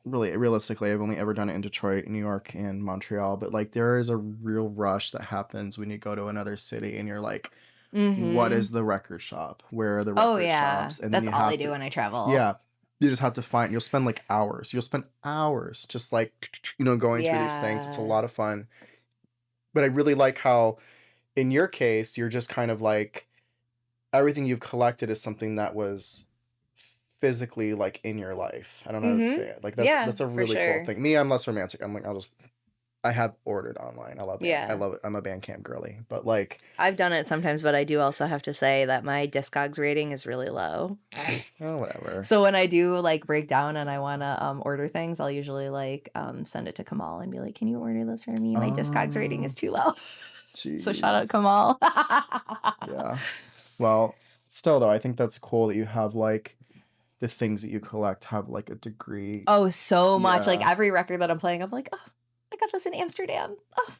really realistically, I've only ever done it in Detroit, New York, and Montreal, but like there is a real rush that happens when you go to another city and you're like, what Mm-hmm. is the record shop? Where are the Oh record yeah. shops? And then That's you all I have do to, when I travel. yeah, you just have to find, you'll spend like hours. You'll spend hours just like, going through these things. It's a Yeah. lot of fun. But I really like how in your case, you're just kind of like, everything you've collected is something that was physically like in your life. I don't know how to Mm-hmm. say it. Like Yeah, that's a for really cool sure. thing. Me, I'm less romantic. I'm like I have ordered online. I Yeah. love it. I'm a Bandcamp girly. But like I've done it sometimes, but I do also have to say that my Discogs rating is really low. oh whatever. So when I do like break down and I wanna, order things, I'll usually like, send it to Kamal and be like, "Can you order this for me? My Discogs rating is Oh too low." So shout out jeez. Kamal. Yeah. Well, still though, I think that's cool that you have like the things that you collect have like a degree. Oh, so much. Like Yeah. every record that I'm playing, I'm like, "Oh, I got this in Amsterdam. Oh,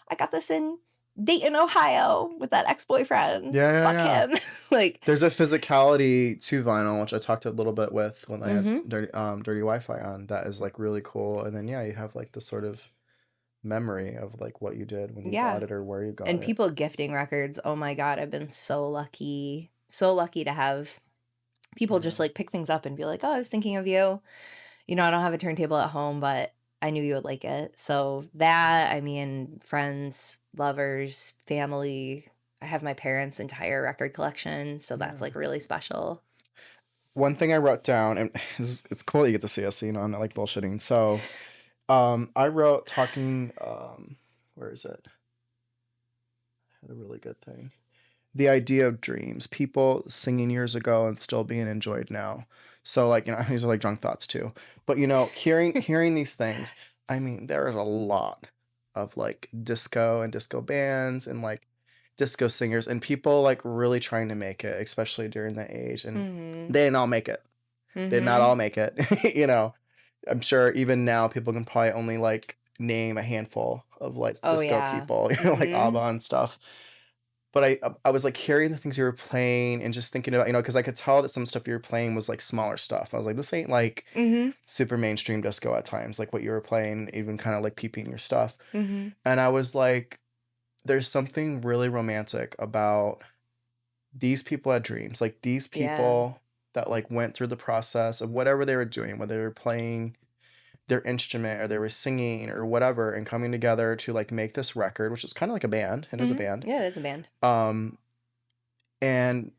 I got this in Dayton, Ohio with that ex-boyfriend. Yeah, yeah, Fuck yeah. him." Like, There's a physicality to vinyl, which I talked a little bit with when I had mhm. Dirty Wi-Fi on. That is like really cool. And then yeah, you have like the sort of memory of like what you did when you Yeah. got it or where you got And it. people gifting records, oh my god, I've been so lucky to have people just, Yeah. like, pick things up and be like, "Oh, I was thinking of you." You know, I don't have a turntable at home, but I knew you would like it. So that, I mean, friends, lovers, family. I have my parents' entire record collection, so that's, Yeah. like, really special. One thing I wrote down, and it's cool that you get to see us, you know, I'm not like bullshitting. So, I wrote talking, where is it? I had a really good thing. The idea of dreams, people singing years ago and still being enjoyed now. So like, you know, these are like drunk thoughts too. But you know, hearing these things, I mean, there is a lot of like disco and disco bands and like disco singers and people like really trying to make it, especially during that age. And Mhm. they didn't all make it. They did not Mhm. all make it. You know, I'm sure even now people can probably only like name a handful of like Oh, disco yeah. people, you know, like ABBA Mhm. and stuff. But I was like hearing the things you were playing and just thinking about, you know, because I could tell that some stuff you were playing was like smaller stuff. I was like, this ain't like Mhm. super mainstream disco at times, like what you were playing, even kind of like peeping your stuff. Mhm. And I was like, there's something really romantic about these people had dreams, like these Yeah. people that like went through the process of whatever they were doing, whether they were playing their instrument or they were singing or whatever and coming together to like make this record, which is kind of like a band. It is a Mhm. band. Yeah, it is a band. Um, and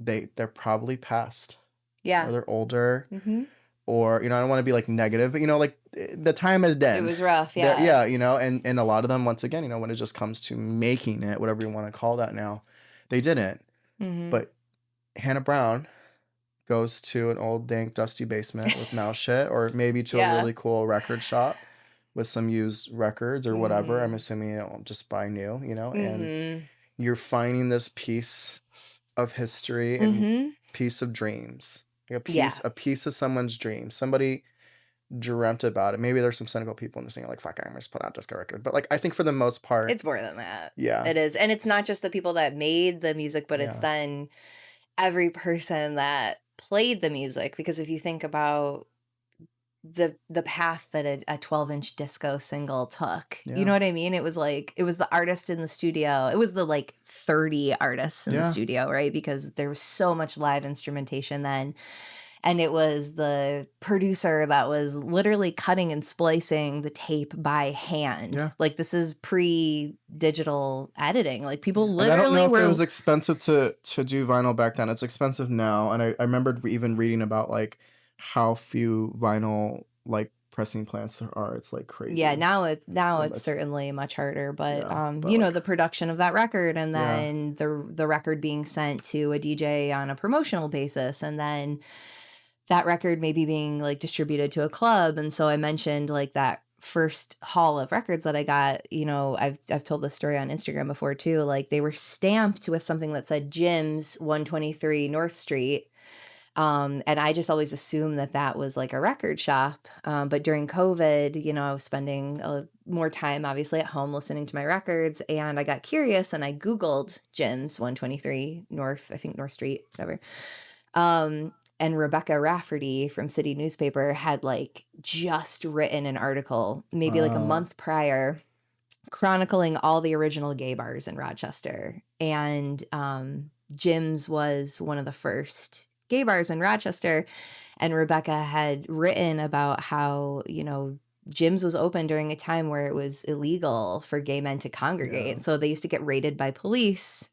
they're probably past or Yeah. they're older Mhm. or you know I don't want to be like negative, but you know like the time is It done. was rough, There, yeah. yeah, you know, and a lot of them once again, you know, when it just comes to making it, whatever you want to call that now, they didn't. Mhm. But Hannah Brown goes to an old dank dusty basement with mouse shit or maybe to a Yeah. really cool record shop with some used records or whatever. I'm Mhm. assuming you don't just buy new, you know, and Mhm. you're finding this piece of history and Mhm. piece of dreams. Like Yeah. a piece of someone's dream. Somebody dreamt about it. Maybe there's some cynical people in the scene like, fuck, I'm just put out a disco record. But like I think for the most part, It's more than that. yeah. It is, and it's not just the people that made the music, but it's Yeah. then every person that played the music, because if you think about the path that a 12-inch disco single took, you know Yeah. what I mean? It was like it was the artist in the studio. It was the, like, 30 artists in the Yeah. studio, right? Because there was so much live instrumentation then, and it was the producer that was literally cutting and splicing the tape by hand. Yeah. Like, this is pre-digital editing. Like, people And I don't know literally if it was were expensive to do vinyl back then. It's expensive now. And I remembered even reading about like how few vinyl like pressing plants there are. It's like yeah, crazy. now it's It's certainly much harder, but, yeah, but you know, like the production of that record and yeah, then the record being sent to a DJ on a promotional basis, and then that record maybe being, like, distributed to a club, and so I mentioned, like, that first haul of records that I got, you know, I've told this story on Instagram before too, like, they were stamped with something that said Jim's 123 North Street, and I just always assumed that that was like a record shop. But during COVID, you know, I was spending more time obviously at home listening to my records, and I got curious and I Googled Jim's 123 North, I think North Street, whatever. And Rebecca Rafferty from City Newspaper had like just written an article, maybe like a wow, month prior, chronicling all the original gay bars in Rochester. And Jim's was one of the first gay bars in Rochester. And Rebecca had written about how, you know, Jim's was open during a time where it was illegal for gay men to yeah, congregate. So they used to get raided by police.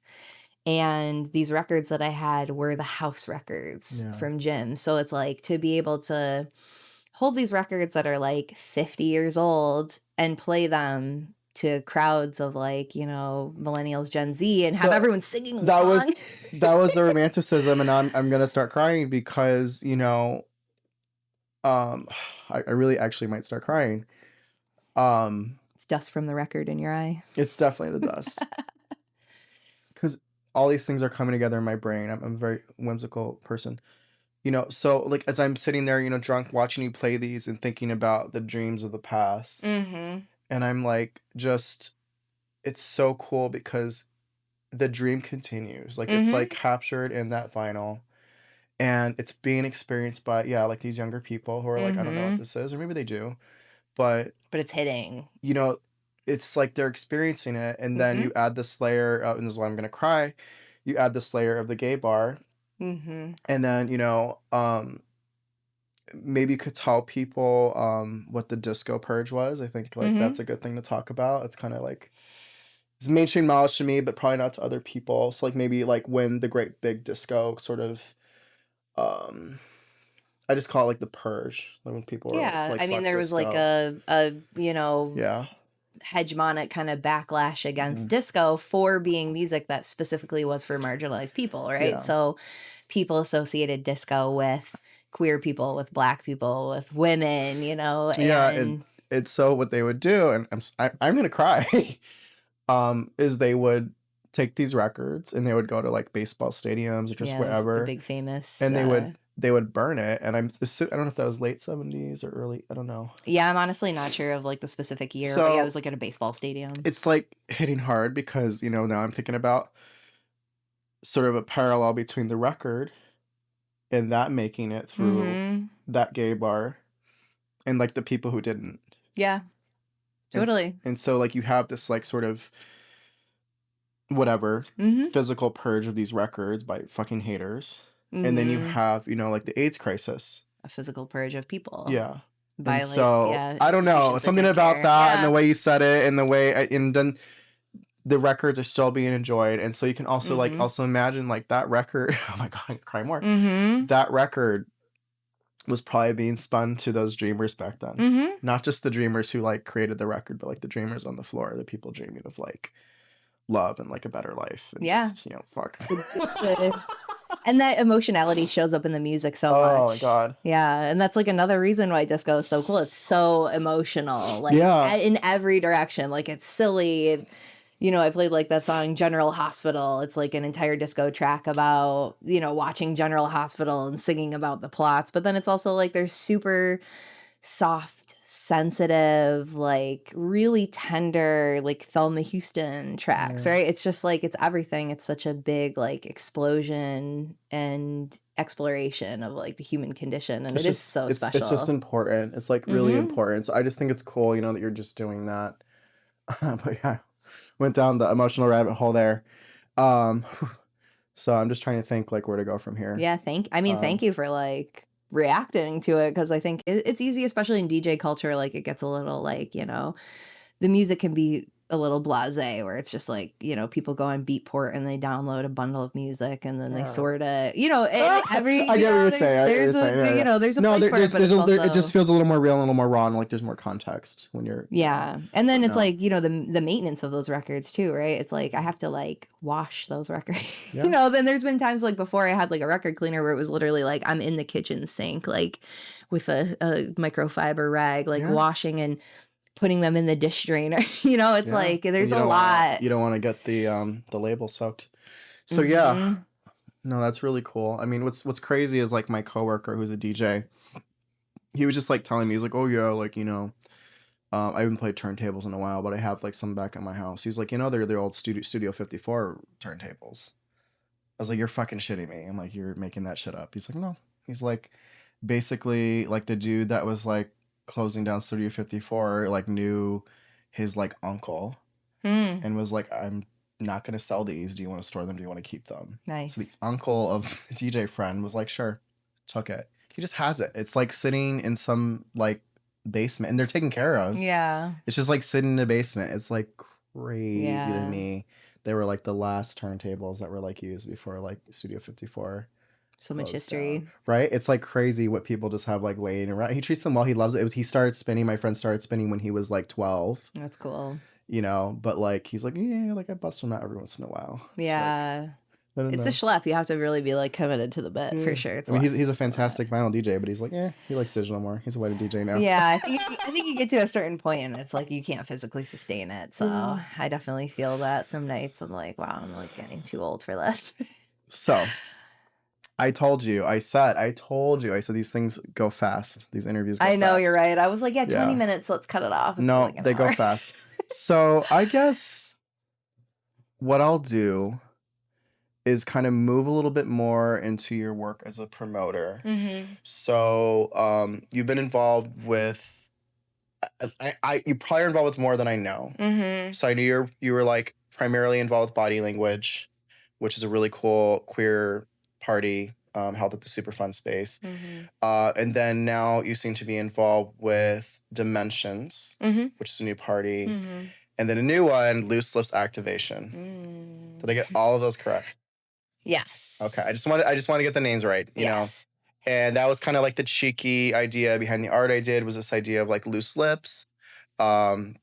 And these records that I had were the house records yeah. from Jim. So it's like to be able to hold these records that are like 50 years old and play them to crowds of like, you know, millennials, Gen Z, and have So everyone singing that along. was that was the romanticism, and I'm gonna start crying because you know, um, I really actually might start crying. Um, It's dust from the record in your eye. it's definitely the dust. Because all these things are coming together in my brain. I'm a very whimsical person. You know, so like as I'm sitting there, you know, drunk watching you play these and thinking about the dreams of the past, Mhm. and I'm like just it's so cool because the dream continues. Like it's like Mhm. captured in that vinyl and it's being experienced by yeah, like these younger people who are like I don't know what Mhm. this is or maybe they do. But But it's hitting. you know, it's like they're experiencing it, and then Mhm. you add this layer, and this is why I'm gonna cry. You add this layer of the gay bar, Mhm. and then maybe you could tell people what the disco purge was. I think like that's Mhm. a good thing to talk about. It's kind of like it's mainstream knowledge to me, but probably not to other people. So like maybe like when the great big disco sort of um I just call it like the purge. Like when people were Yeah, like I mean, fuck there was like disco. Yeah. hegemonic kind of backlash against Mhm. disco for being music that specifically was for marginalized people, right? Yeah. So people associated disco with queer people, with black people, with women, Yeah, and and it's so what they would do, and I'm gonna cry. Is they would take these records and they would go to like baseball stadiums or just yeah, there's the wherever, big famous and they would burn it. And I don't know if that was late 70s or early. I don't know. yeah, I'm honestly not sure of like the specific year, but yeah, it So was like at a baseball stadium. it's like hitting hard because now I'm thinking about sort of a parallel between the record and that making it through Mhm. that gay bar and like the people who didn't. Yeah, And totally. and so like you have this like sort of whatever Mhm. physical purge of these records by fucking haters. And then you Mhm. have, like the AIDS crisis. A physical purge of people Yeah. And by like, so yeah, I don't know, institutions that something didn't about care. that and Yeah. the way you said it and the way and then the records are still being enjoyed. And so you can also like Mhm. also imagine like that record. Oh my god, I can cry more. Mhm. That record was probably being spun to those dreamers back then. Mhm. Not just the dreamers who like created the record, but like the dreamers on the floor, the people dreaming of like love and like a better life and Yeah. just, fuck. The and that emotionality shows up in the music so Oh my much. god. Yeah, and that's like another reason why disco is so cool. It's so emotional, like Yeah. in every direction. Like it's silly. I played like that song General Hospital. It's like an entire disco track about, watching General Hospital and singing about the plots. But then it's also like there's super soft, sensitive, like really tender, like Thelma Houston tracks, Yeah. right? It's just like it's everything. It's such a big like explosion and exploration of like the human condition, and It's it is just so it's just special. important. It's like really Mhm. important. So I just think it's cool, that you're just doing that. But yeah, went down the emotional rabbit hole there. Um so I'm just trying to think like where to go from here. Yeah, thank Um you for like reacting to it because I think it's easy, especially in DJ culture. Like it gets a little like, the music can be a little blasé where it's just like, people go on Beatport and they download a bundle of music and then they yeah. sort it, every, I get what you're saying. I get what you're there's saying. Yeah, yeah. there's a No, place for it, but it's it just also, feels a little more real and a little more raw and like there's more context when you're yeah. And then but it's no. like, the maintenance of those records too, right? It's like I have to like wash those records. Yeah. Then there's been times like before I had like a record cleaner where it was literally like I'm in the kitchen sink, like with a microfiber rag, like Yeah. washing and putting them in the dish drainer. It's Yeah. like And there's a lot. you don't want to get the label soaked. So yeah, Mhm. no, that's really cool. I mean, what's crazy is like my coworker who's a DJ. He was just like telling me, he's like, oh yeah, like I haven't played turntables in a while, but I have like some back at my house. He's like, they're the old Studio 54 turntables. I was like, you're fucking shitting me. I'm like, you're making that shit up. He's like, no. He's like, basically, like the dude that was like closing down Studio 54, like knew his like uncle Mm, and was like, I'm not gonna sell these. Do you want to store them? Do you want to keep them? So the nice. uncle of the DJ friend was like, sure, took it. He just has it. It's like sitting in some like basement and they're taken care of. Yeah. It's just like sitting in a basement. It's like crazy to Yeah. me. They were like the last turntables that were like used before like Studio 54 So much closed down. history. Right? It's like crazy what people just have like laying around. He treats them well. He loves it. He started spinning. My friend started spinning when he was like 12, That's cool. but like he's like, yeah, like I bust them out every once in a while. It's like, Yeah. no, no, It's a no. schlep. You have to really be like committed to the bit for Yeah. sure. It's I mean, he's a it's a lot. fantastic vinyl DJ, but he's like, he likes digital more. He's a wedding DJ now. Yeah, I think you get to a certain point and it's like you can't physically sustain it. So I definitely feel that some nights I'm like, wow, I'm like getting too old for this. So I told you, I said these things go fast. These interviews go I know you're fast. right. I was like, yeah, 20 Yeah. minutes. Let's cut it off. It's been No, like an they go hour. fast. So I guess what I'll do is kind of move a little bit more into your work as a promoter. Mm-hmm. So you've been involved with, You probably are involved with more than I know. Mhm. So I knew you were like primarily involved with Body Language, which is a really cool queer party held at the Super Fun Space. Mhm. And then now you seem to be involved with Dimensions, Mhm. which is a new party, Mhm. and then a new one, Loose Lips Activation. Mm. Did I get all of those correct? Okay, Yes. I just want to get the names right, you know. Yes. And that was kind of like the cheeky idea behind the art I did was this idea of like loose lips. Um,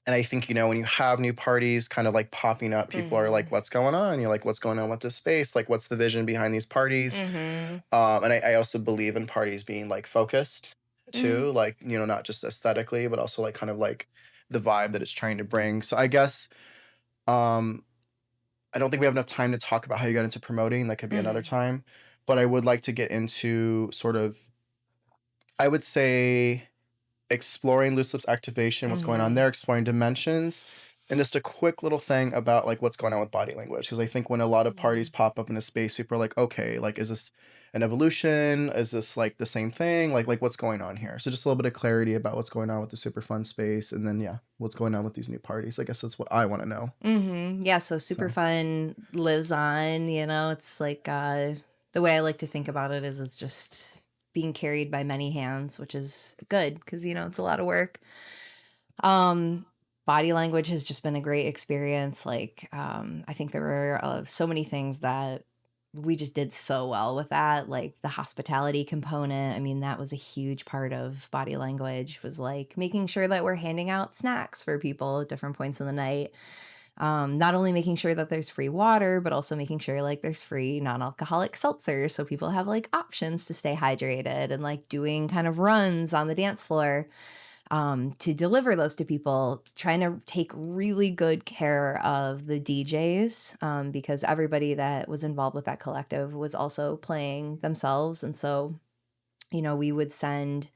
and I think, you know, when you have new parties kind of like popping up, people are like, Mhm. what's going on? You're like, what's going on with this space? Like, what's the vision behind these parties? Mhm. And I also believe in parties being like focused Mhm. too, like, you know, not just aesthetically, but also like kind of like the vibe that it's trying to bring. So I guess um I don't think we have enough time to talk about how you got into promoting. That could be another Mhm. time. But I would like to get into sort of, I would say, exploring loose lips activation, what's going on Mhm. there, exploring dimensions, and just a quick little thing about like what's going on with body language. Because I think when a lot of parties Mhm. pop up in a space, people are like, okay, like is this an evolution? Is this like the same thing? Like what's going on here? So just a little bit of clarity about what's going on with the super fun space, and then yeah, what's going on with these new parties. I guess that's what I want to know. Mhm. Yeah, so Super So Fun lives on, you know, it's like the way I like to think about it is it's just being carried by many hands, which is good because you know, it's a lot of work. Um Body language has just been a great experience. Like I think there were so many things that we just did so well with that, like the hospitality component. I mean, that was a huge part of body language was like making sure that we're handing out snacks for people at different points in the night, not only making sure that there's free water, but also making sure like there's free non-alcoholic seltzers so people have like options to stay hydrated, and like doing kind of runs on the dance floor to deliver those to people, trying to take really good care of the DJs, because everybody that was involved with that collective was also playing themselves. And so, you know, we would send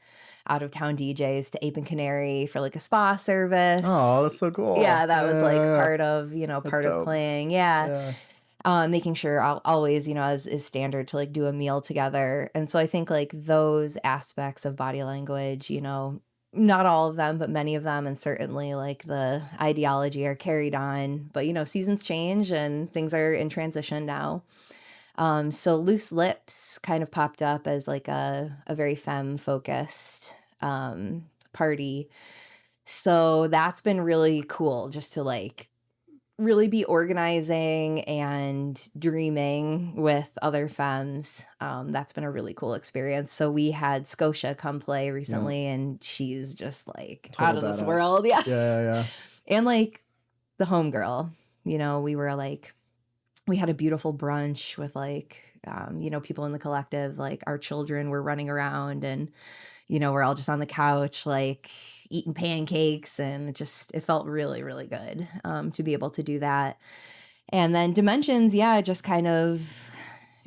out of town DJs to Ape and Canary for like a spa service. oh, that's so cool. Yeah, that was like Yeah, part of, you know, that's part of dope. playing. Yeah. Yeah. Making sure always, you know, as is standard to like do a meal together. And so I think like those aspects of body language, you know, not all of them, but many of them, and certainly like the ideology are carried on. But you know, seasons change and things are in transition now. So Loose Lips kind of popped up as like a very femme focused party. So that's been really cool just to like really be organizing and dreaming with other femmes. That's been a really cool experience. So we had Scotia come play Yeah. recently, and she's just like out Total of this badass. world. Yeah. Yeah, yeah, And like the homegirl, you know, we were like, we had a beautiful brunch with like, you know, people in the collective, like our children were running around, and you know, we're all just on the couch, like eating pancakes, and it felt really, really good to be able to do that. And then Dimensions, yeah, just kind of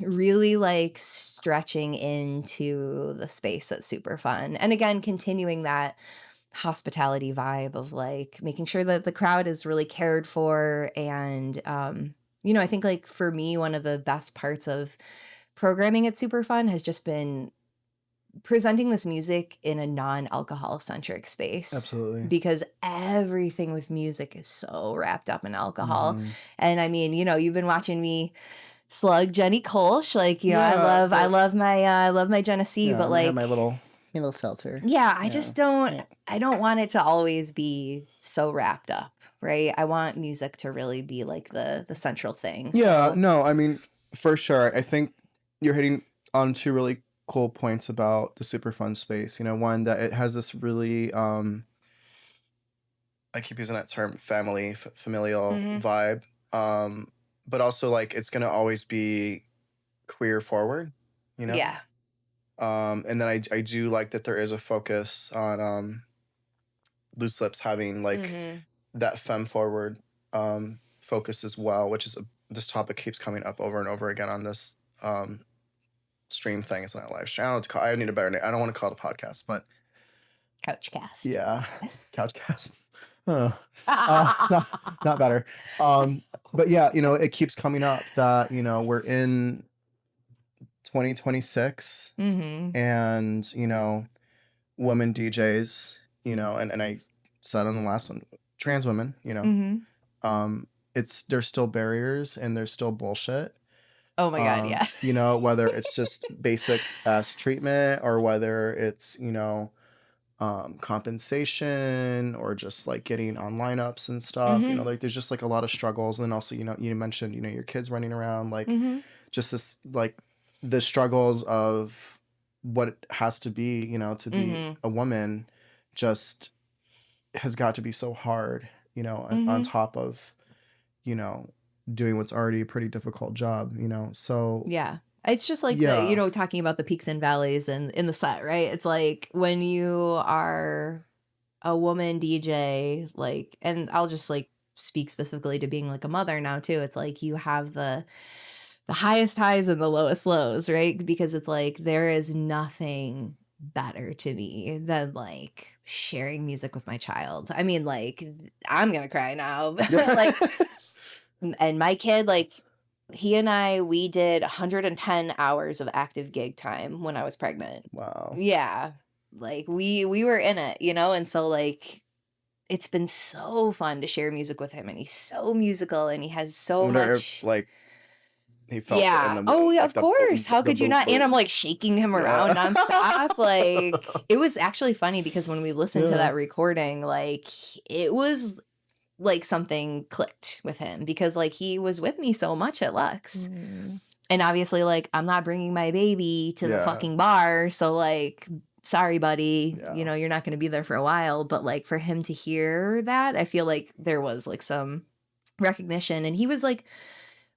really like stretching into the space that's super fun. And again, continuing that hospitality vibe of like making sure that the crowd is really cared for. And, you know, I think like for me, one of the best parts of programming at Super Fun has just been presenting this music in a non-alcohol centric space, absolutely. because everything with music is so wrapped up in alcohol. Mhm. And I mean, you know, you've been watching me slug Jenny Kolsch, like, you know, Yeah, I but love my Genesee, yeah, but I'm gonna have my like, little seltzer. yeah, Yeah. Yeah. I don't want it to always be so wrapped up, right? I want music to really be like the central thing. Yeah, So, no, I mean, for sure. I think you're hitting on two really cool points about the super fun space. You know, one that it has this really I keep using that term family familial mhm, vibe. Um but also like it's going to always be queer forward, you know? yeah. And then I do like that there is a focus on Loose Lips having like Mhm. that femme forward focus as well, which is this topic keeps coming up over and over again on this stream thing. It's not a live stream. I need a better name. I don't want to call it a podcast, but Couch cast. yeah, Couchcast. Huh. Not better. But yeah, you know, it keeps coming up that you know we're in 2026, Mhm. and you know, women DJs. you know, and I said on the last one, trans women, you know, Mhm. there's still barriers and there's still bullshit. Oh my god, yeah. You know, whether it's just basic ass treatment or whether it's, you know, compensation or just like getting on lineups and stuff, you know, Mhm. like there's just like a lot of struggles. And then also, you know, you mentioned, you know, your kids running around, like Mhm. just this, like the struggles of what it has to be, you know, to be Mhm. a woman just has got to be so hard, you know, on Mhm. top of, you know, doing what's already a pretty difficult job, you know. So, Yeah. It's just like the yeah. talking about the peaks and valleys and in the set, right? It's like when you are a woman DJ, like, and I'll just like speak specifically to being like a mother now too. It's like you have the highest highs and the lowest lows, right? Because it's like there is nothing better to me than like sharing music with my child. I mean, like I'm gonna cry now. Like, and my kid, like he and we did 110 hours of active gig time when I was pregnant. Wow. Yeah. Like we were in it, and so like it's been so fun to share music with him, and he's so musical and he has I so wonder if much. like he felt it in Yeah. the Oh, womb, yeah, like of course. How the could you boom not? And I'm boom. like shaking him around Yeah. nonstop. Like it was actually funny because when we listened to Yeah. that recording, like it was like something clicked with him because like he was with me so much at Lux. Mm. And obviously like I'm not bringing my baby to the Yeah. fucking bar, so like sorry buddy, Yeah. you're not going to be there for a while, but like for him to hear that, I feel like there was like some recognition, and he was like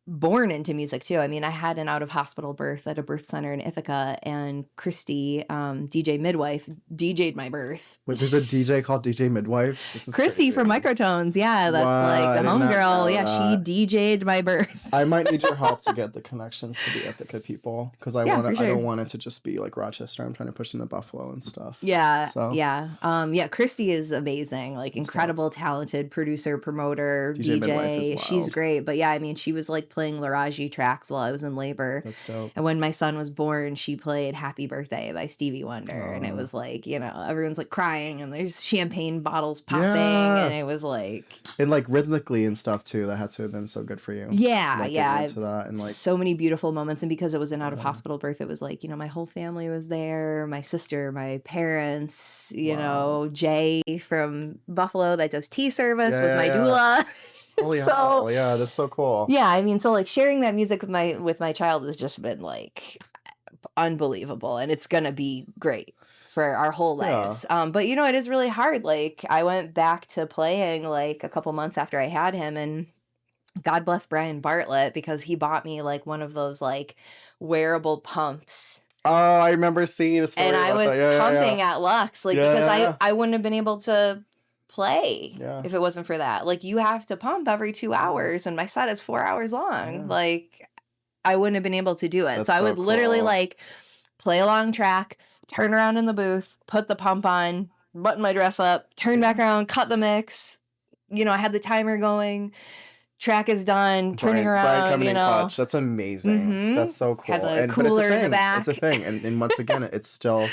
born into music too. I mean, I had an out of hospital birth at a birth center in Ithaca, and Christy, DJ Midwife, DJ'd my birth. Wait, there's a DJ called DJ Midwife. This is Chrissy crazy. from Microtones. Yeah, that's like Wow, the I did not homegirl. know Yeah, she that. DJ'd my birth. I might need your help to get the connections to the Ithaca people because Yeah, for I sure. don't want it to just be like Rochester. I'm trying to push into Buffalo and stuff. Yeah, So yeah. Yeah, Christy is amazing, like that's dope. incredible, talented producer, promoter, DJ Midwife is DJ. She's wild. great. But yeah, I mean, she was like playing Laraji tracks while I was in labor. That's dope. And when my son was born, she played Happy Birthday by Stevie Wonder. And it Uh, was like, everyone's like crying and there's champagne bottles popping. yeah. And it was like, And like rhythmically and stuff too. That had to have been so good for you. yeah, Like yeah. getting I've into that and like so many beautiful moments. And because it was an out of yeah. hospital birth, it was like, my whole family was there, my sister, my parents, Wow. Jay from Buffalo that does tea service Yeah, was yeah, my yeah. doula. Holy So hell. Yeah, that's so cool. yeah, I mean, so like sharing that music with my child has just been like unbelievable, and it's gonna be great for our whole Yeah. lives. But it is really hard. Like I went back to playing like a couple months after I had him, and God bless Brian Bartlett because he bought me like one of those like wearable pumps. Oh, I remember seeing a And story I about that. was Yeah, yeah, yeah. pumping at Lux, like Yeah, because yeah, I yeah. I wouldn't have been able to play Yeah. if it wasn't for that. Like you have to pump every 2 hours and my set is 4 hours long. Yeah. Like I wouldn't have been able to do it. That's So I so would literally cool. like play a long track, turn around in the booth, put the pump on, button my dress up, turn back Yeah. around, cut the mix. I had the timer going. Track is done, turning Brian around, coming in clutch. That's amazing. That's so Had cool. the But it's a cooler in the thing. It's a back. thing. And once again, it's still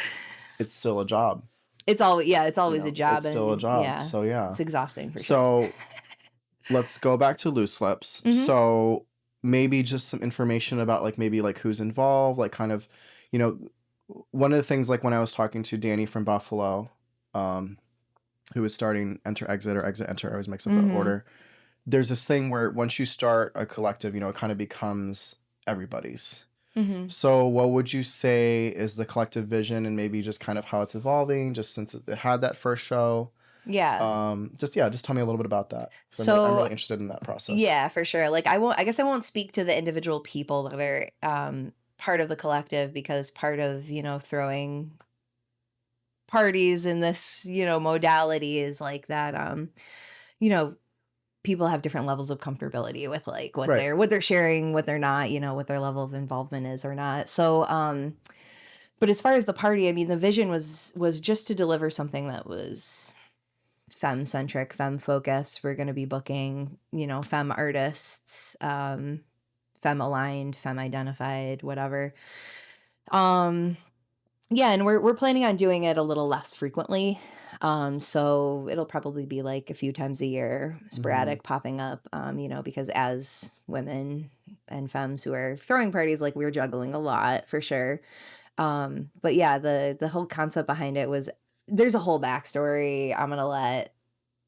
a job. It's You always a know, job, it's still a and job. yeah, So yeah. it's exhausting for sure. So let's go back to Loose Lips. Mhm. So maybe just some information about like maybe like who's involved, like kind of, you know, one of the things like when I was talking to Danny from Buffalo, who was starting Enter Exit or Exit Enter, I always mix up the Mhm. order. There's this thing where once you start a collective, you know, it kind of becomes everybody's. Mhm. So what would you say is the collective vision and maybe just kind of how it's evolving just since it had that first show? Yeah. Just tell me a little bit about that because I'm So really interested in that process. yeah, for sure. Like I guess I won't speak to the individual people that are part of the collective, because part of, throwing parties in this, modality is like that you know, people have different levels of comfortability with like Right. what they're sharing, what they're not, what their level of involvement is or not. So but as far as the party, I mean, the vision was just to deliver something that was femme centric, femme focused. We're going to be booking, femme artists, femme aligned, femme identified, whatever. Um Yeah, and we're planning on doing it a little less frequently. So it'll probably be like a few times a year, Hmm. sporadic, popping up. Because as women and femmes who are throwing parties, like we're juggling a lot for sure. But yeah, the whole concept behind it was there's a whole backstory.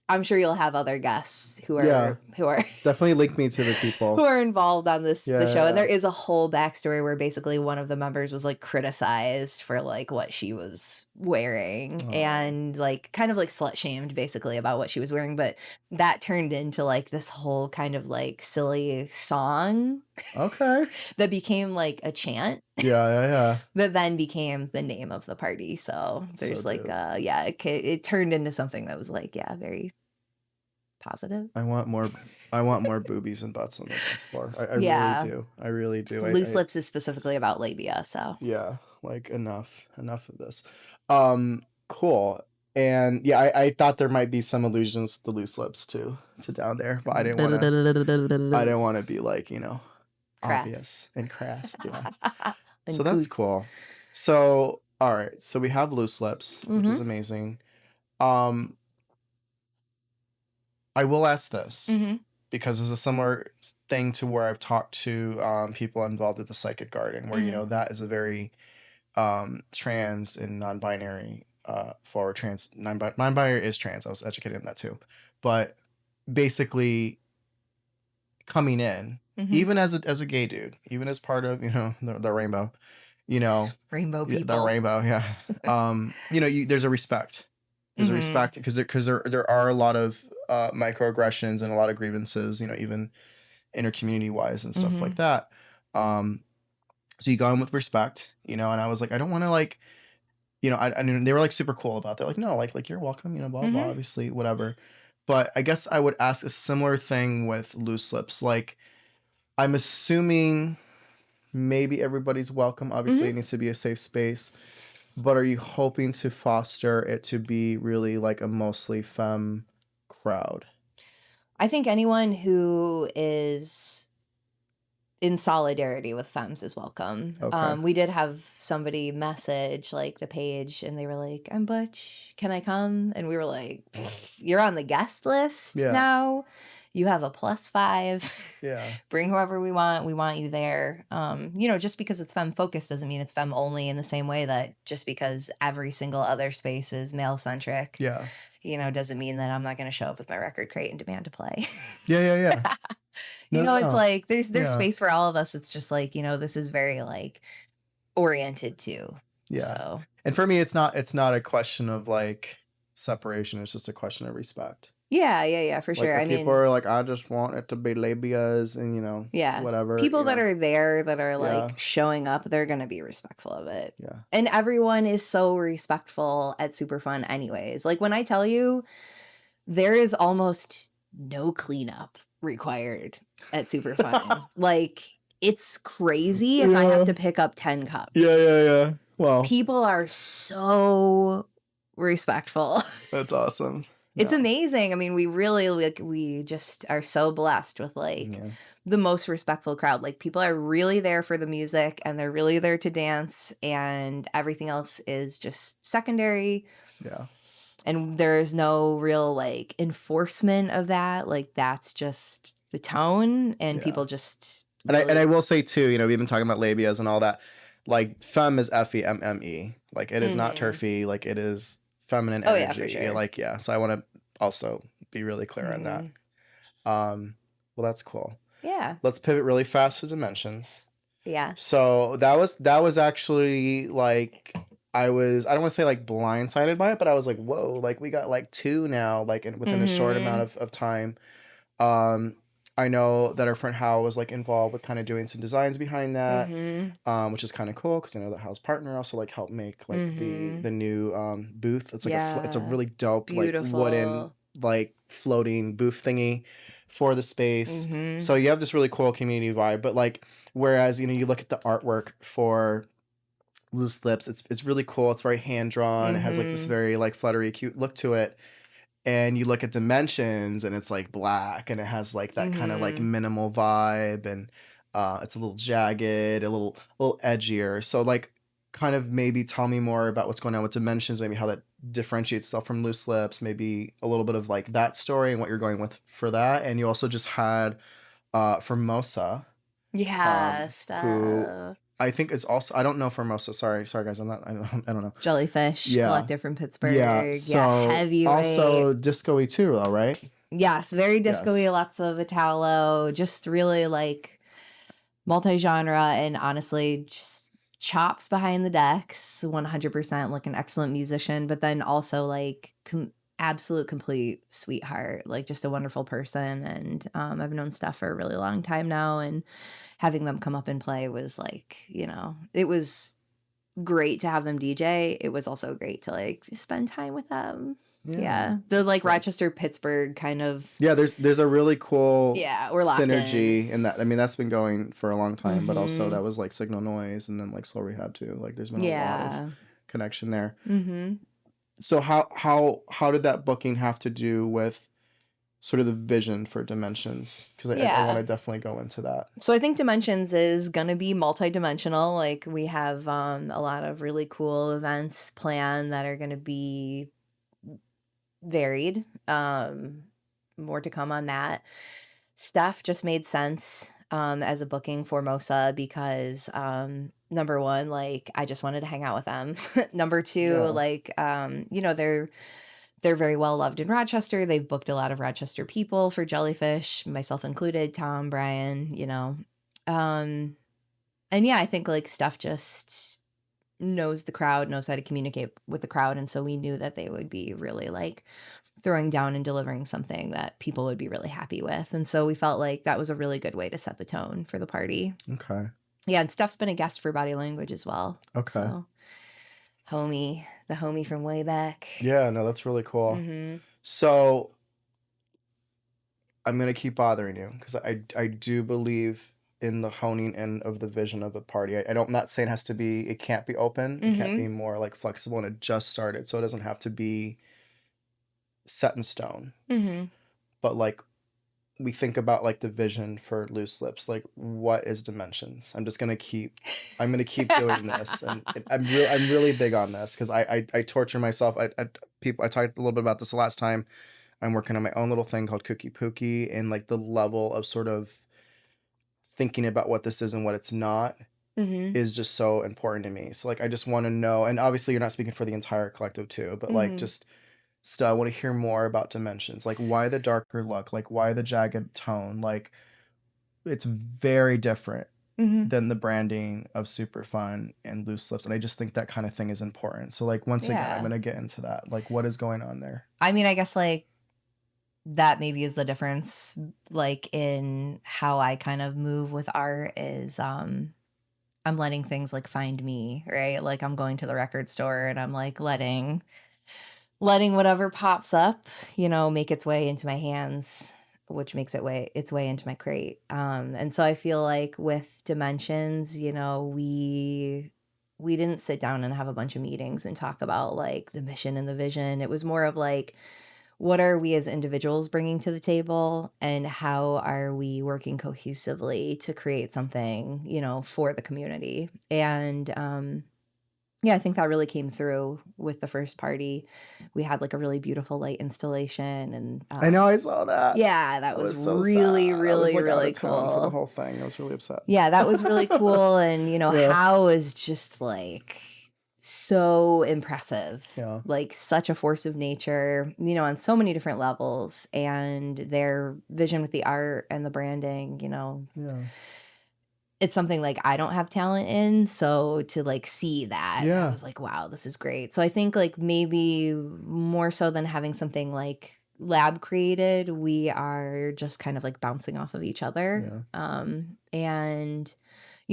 I'm sure you'll have other guests who Yeah, are definitely link me to the who people. are involved on the Yeah, show, and yeah, there is a whole backstory where basically one of the members was, like, criticized for, like, what she was wearing yeah. Oh, and, like, kind of, like, slut shamed basically about what she was wearing, but that turned into, like, this whole kind of, like, silly song okay. that became, like, a chant Yeah, yeah, yeah. that then became the name of the party, so That's so there's, like, dope. yeah, it turned into something that was, like, yeah, very positive. I want more. I want more boobies and butts on the dance floor. I really Yeah. do. I really do. Loose Lips is specifically about labia, so Yeah, like enough of this. Cool. And yeah, I thought there might be some allusions to the loose lips too, to down there, but I didn't want to be like, crass. obvious and crass. Yeah. So that's Uncouth. cool. So, all right. So we have loose lips, which is Mhm, amazing. Um, I will ask this mhm, because it's a similar thing to where I've talked to people involved at the Psychic Garden, where mhm, that is a very trans and non-binary for trans non-binary is trans. I was educated in that too, but basically coming in, mhm. even as a gay dude, even as part of the rainbow, you know Rainbow the people. rainbow, yeah. There's a respect. There's a Mhm, respect because there are a lot of microaggressions and a lot of grievances, even intercommunity wise and stuff like mhm, that. Um, so you go in with respect, and I was like, I don't want to like, I mean, they were like super cool about that. Like, no, like you're welcome, blah blah, mhm, obviously, whatever. But I guess I would ask a similar thing with loose lips. Like, I'm assuming maybe everybody's welcome. Obviously, mhm. it needs to be a safe space. But are you hoping to foster it to be really like a mostly femme crowd? I think anyone who is in solidarity with femmes is welcome. Okay. We did have somebody message, like, the page, and they were like, "I'm butch, can I come?" And we were like, "Pfft, you're on the guest list Yeah. now. You have a +5. Yeah. Bring whoever we want you there." Just because it's femme focused doesn't mean it's femme only in the same way that just because every single other space is male centric, Yeah. doesn't mean that I'm not gonna show up with my record crate and demand to play. Yeah. Yeah. Yeah. No, no, It's no. like there's Yeah. space for all of us. It's just like, this is very like oriented to. Yeah. So, And for me, it's not a question of like separation. It's just a question of respect. yeah, yeah, yeah, for Like sure. if I people mean, are like, I just want it to be labias and yeah. whatever, People that are there that are yeah, like showing up, they're going to be respectful of it. yeah, And everyone is so respectful at Superfun anyways. Like when I tell you there is almost no cleanup required at Superfun. Like it's crazy if I have yeah, to pick up 10 yeah, cups. yeah, yeah. Well, People are so respectful. that's awesome. It's Yeah, amazing. I mean, we just are so blessed with like yeah, the most respectful crowd. Like people are really there for the music and they're really there to dance and everything else is just secondary yeah, and there's no real like enforcement of that. Like that's just the tone and yeah. people just And I really will say too, we've been talking about labias and all that. Like femme is FEMME. Like it is not Mhm. turfy. Like it is feminine Oh yeah, for energy. sure. Like yeah. So I want to also be really clear on that. Mhm. Well, that's cool. Yeah. Let's pivot really fast to dimensions. Yeah. So that was actually like I don't want to say like blindsided by it, but I was like, whoa, like we got like two now, like within a short amount Mhm. of time. Um, I know that our friend Hal was like involved with kind of doing some designs behind that, Mhm. which is kind of cool because I know that Hal's partner also like helped make like the Mhm. the new booth. It's like it's a Yeah. really dope like wooden Beautiful. like floating booth thingy for the space. Mhm. So you have this really cool community vibe, but like whereas you look at the artwork for Loose Lips, it's really cool. It's very hand drawn. It has like this Mhm. very like fluttery cute look to it, and you look at Dimensions and it's like black and it has like that kind of like Mhm. minimal vibe, and it's a little jagged, a little edgier. So like kind of maybe tell me more about what's going on with Dimensions, maybe how that differentiates itself from Loose Lips, maybe a little bit of like that story and what you're going with for that. And you also just had Formosa, Yeah, who stuff. I think is also, I don't know Formosa. Sorry guys, I don't know. Jellyfish Yeah. Collective from Yeah. Pittsburgh. Yeah, So heavyweight. also disco-y too, though, right? Yes, very disco-y, Yes. lots of Italo, just really like multi-genre and honestly just chops behind the decks, 100% like an excellent musician, but then also like absolute complete sweetheart, like just a wonderful person. And I've known Steph for a really long time now, and having them come up and play was like, it was great to have them DJ. It was also great to like just spend time with them. Yeah. Yeah. The like Great. Rochester Pittsburgh kind of, Yeah, there's a really cool yeah, we're locked synergy in. in that. I mean, that's been going for a long time, but also Mhm. that was like Signal Noise and then like Slow Rehab too. Like there's been a lot of Yeah. connection there. Mhm. So how did that booking have to do with sort of the vision for Dimensions? Because I want Yeah. to definitely go into that. So I think Dimensions is gonna be multi-dimensional. Like we have a lot of really cool events planned that are gonna be varied. More to come on that. Steph just made sense as a booking for Mosa because number one, like I just wanted to hang out with them. Number two, Yeah. like they're very well loved in Rochester. They've booked a lot of Rochester people for Jellyfish, myself included, Tom, Brian, Um and yeah, I think like Steph just knows the crowd, knows how to communicate with the crowd, and so we knew that they would be really like throwing down and delivering something that people would be really happy with. And so we felt like that was a really good way to set the tone for the party. Okay. Yeah, and Steph's been a guest for Body Language as well. Okay. So the homie from way back. Yeah, no, that's really cool. Mm-hmm. So I'm gonna keep bothering you because I do believe in the honing in of the vision of a party. I don't, I'm not saying it can't be open. It can't Mm-hmm. be more like flexible, and it just started, so it doesn't have to be set in stone. Mm-hmm. But like we think about like the vision for Loose Lips, like what is Dimensions? I'm gonna keep doing this, and I'm really big on this because I torture myself. I talked a little bit about this the last time. I'm working on my own little thing called Cookie Pookie, and like the level of sort of thinking about what this is and what it's not Mm-hmm. is just so important to me. So like I just want to know, and obviously you're not speaking for the entire collective too, but like Mm-hmm. just still I want to hear more about Dimensions. Like why the darker look? Like why the jagged tone? Like it's very different Mm-hmm. than the branding of Super Fun and Loose Lips. And I just think that kind of thing is important. So like once again, I'm Yeah. gonna get into that. Like what is going on there? I mean, I guess like that maybe is the difference, like in how I kind of move with art is I'm letting things like find me, right? Like I'm going to the record store and I'm like letting whatever pops up, make its way into my hands, which makes its way into my crate. And so I feel like with Dimensions, we didn't sit down and have a bunch of meetings and talk about like the mission and the vision. It was more of like, what are we as individuals bringing to the table and how are we working cohesively to create something, for the community? And yeah, I think that really came through with the first party. We had like a really beautiful light installation and I know I saw that. yeah, that I was was so really, sad. I was really, like out really of town for the cool. whole thing. I was really upset. Yeah, that was really cool. And, Yeah. How is just like so impressive. Yeah. Like such a force of nature, on so many different levels. And their vision with the art and the branding, Yeah. it's something like I don't have talent in. So to like see that, I Yeah. was like, wow, this is great. So I think like maybe more so than having something like lab created, we are just kind of like bouncing off of each other. And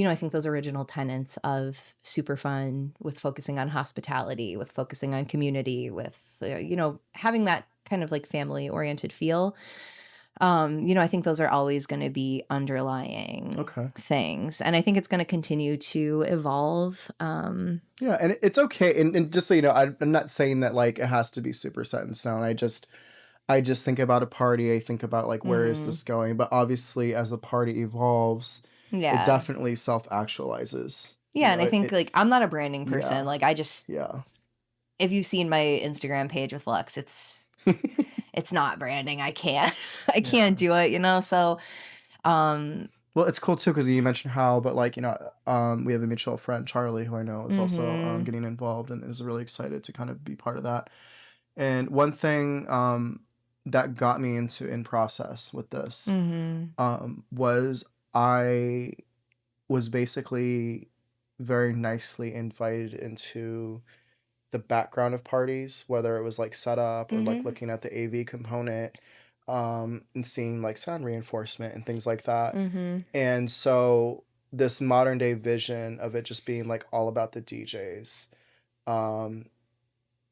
I think those original tenets of Super Fun with focusing on hospitality, with focusing on community, with, having that kind of like family oriented feel. I think those are always going to be underlying Okay. things. And I think it's going to continue to evolve. Yeah, and it's okay. And just so you know, I'm not saying that like it has to be super set in stone. I just think about a party. I think about like where is Mhm. this going? But obviously, as the party evolves, it Yeah. definitely self actualizes. Yeah, and I think, it like, I'm not a branding person, yeah, like, I just yeah. if you've seen my Instagram page with Lux, it's not branding, I can't I can't Yeah. do it, you know, so, um Well, it's cool too because you mentioned how, but like, we have a mutual friend, Charlie, who I know is also mhm, getting involved and is really excited to kind of be part of that. And one thing that got me into in process with this mhm, was I was basically very nicely invited into the background of parties, whether it was like setup or like mhm, looking at the AV component, and seeing like sound reinforcement and things like that. mhm. And so this modern day vision of it just being like all about the DJs, um,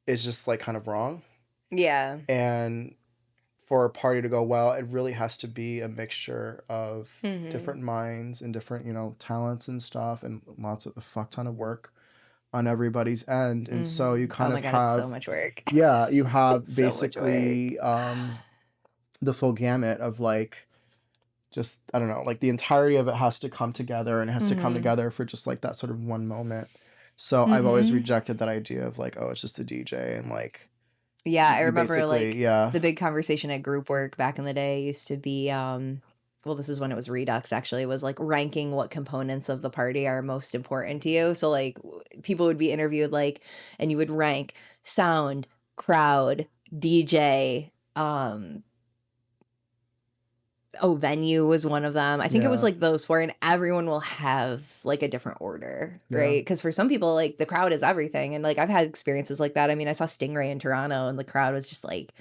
is just like kind of wrong. Yeah, And for a party to go well, it really has to be a mixture of mhm, different minds and different, talents and stuff, and lots of a fuck ton of work on everybody's end. And so you mhm. Oh kind my of god, it's so have, much work. yeah, you have It's so much work. basically the full gamut of like just I don't know, like the entirety of it has to come together and it has to come Mhm, together for just like that sort of one moment. So I've always mhm. rejected that idea of like, oh, it's just a DJ and like Yeah, I you remember, basically, like, yeah, the big conversation at group work back in the day used to be, well, this is when it was Redux actually, was, like, ranking what components of the party are most important to you. So, like, people would be interviewed, like, and you would rank sound, crowd, DJ, oh, venue was one of them. I think it was, yeah, like, those 4, and everyone will have, like, a different order, yeah, right? Because for some people, like, the crowd is everything, and, like, I've had experiences like that. I mean, I saw Stingray in Toronto, and the crowd was just, like,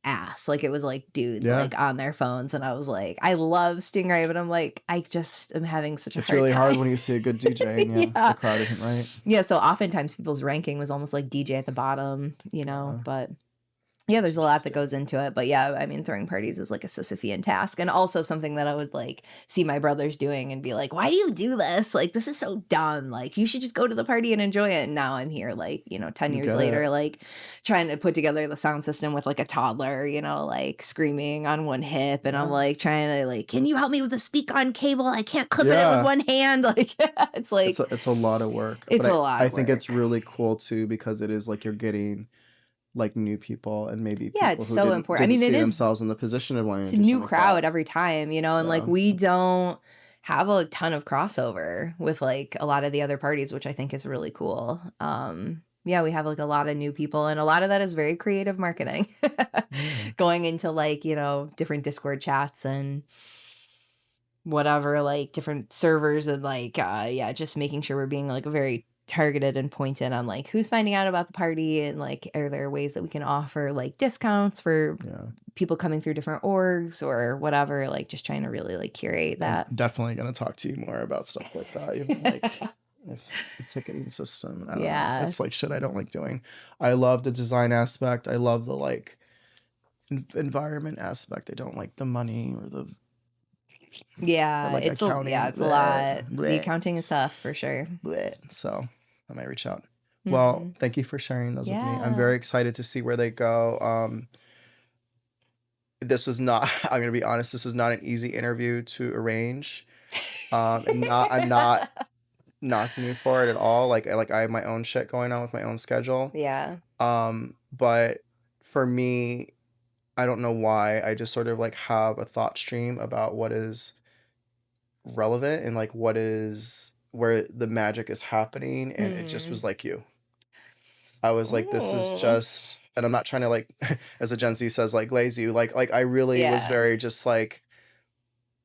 ass. Like, it was, like, dudes, yeah. like, on their phones, and I was like, "I love Stingray," but I'm like, "I just am having such a It's hard really hard time." when you see a good DJ and yeah, the Yeah. crowd isn't right. Yeah, so oftentimes people's ranking was almost like DJ at the bottom, Yeah, but yeah, it's there's a lot that interesting. goes into it, but yeah, I mean, throwing parties is like a Sisyphean task, and also something that I would like see my brothers doing and be like, "Why do you do this? Like, this is so dumb. Like, you should just go to the party and enjoy it." And now I'm here, like, 10 You years get it. later, like trying to put together the sound system with like a toddler, like screaming on one hip, and I'm Yeah. like trying to like, "Can you help me with the speak on cable? I can't clip it with Yeah. one hand." Like, it's It's like a lot of work, but it's a lot I of think it's work. really cool too because it is like you're getting like new people and maybe Yeah, people it's who so didn't important. I didn't mean, it see is themselves in the position of wanting it's to a do new something like that. crowd every time, and like Yeah. we don't have a ton of crossover with like a lot of the other parties, which I think is really cool. Yeah, we have like a lot of new people, and a lot of that is very creative marketing. Yeah. Going into like, different Discord chats and whatever, like different servers, and like yeah, just making sure we're being like very targeted and pointed on like who's finding out about the party, and like are there ways that we can offer like discounts for Yeah. people coming through different orgs or whatever, like just trying to really like curate I'm that. definitely gonna talk to you more about stuff like that, even like if the ticketing system, I don't know. Yeah. That's like shit I don't like doing. I love the design aspect. I love the like environment aspect. I don't like the money or the Yeah, like yeah, accounting. it's a Bleh, lot. The bleh, accounting is tough for sure. bleh. So I might reach out. Well, Mhm. thank you for sharing those with me. I'm Yeah. very excited to see where they go. This was not, I'm gonna be honest, this was not an easy interview to arrange. And I'm not knocking you for it at all. I have my own shit going on with my own schedule. Yeah. But for me, I don't know why. I just sort of like have a thought stream about what is relevant and like what is where the magic is happening. And it just was Mhm. like you. I was like, this is Mm. just, and I'm not trying to like, as a Gen Z says, like glaze you. Like I really was Yeah. very just like,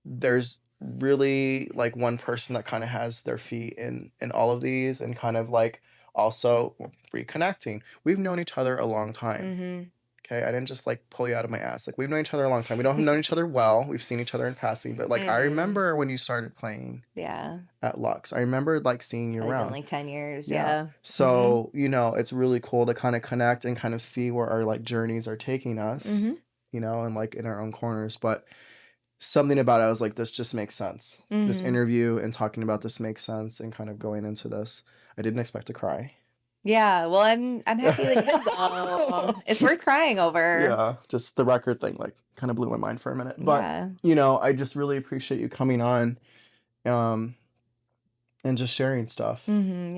there's really like one person that kind of has their feet in all of these and kind of like also reconnecting. We've known each other a long time. Mhm. Okay, I didn't just like pull you out of my ass. Like we've known each other a long time. We don't have known each other well. We've seen each other in passing, but like I Mhm. remember when you started playing Yeah. at Lux. I remember like seeing It's you probably been around. like 10 years. Yeah. Yeah. Mhm. So, it's really cool to kind of connect and kind of see where our like journeys are taking us, Mhm. and like in our own corners. But something about it, I was like, this just makes sense. This Mhm. interview and talking about this makes sense and kind of going into this. I didn't expect to cry. Yeah, well, I'm happy that you did though. It's worth crying over. Yeah, just the record thing like kind of blew my mind for a minute. But, Yeah. I just really appreciate you coming on. Um and just sharing stuff, Yeah,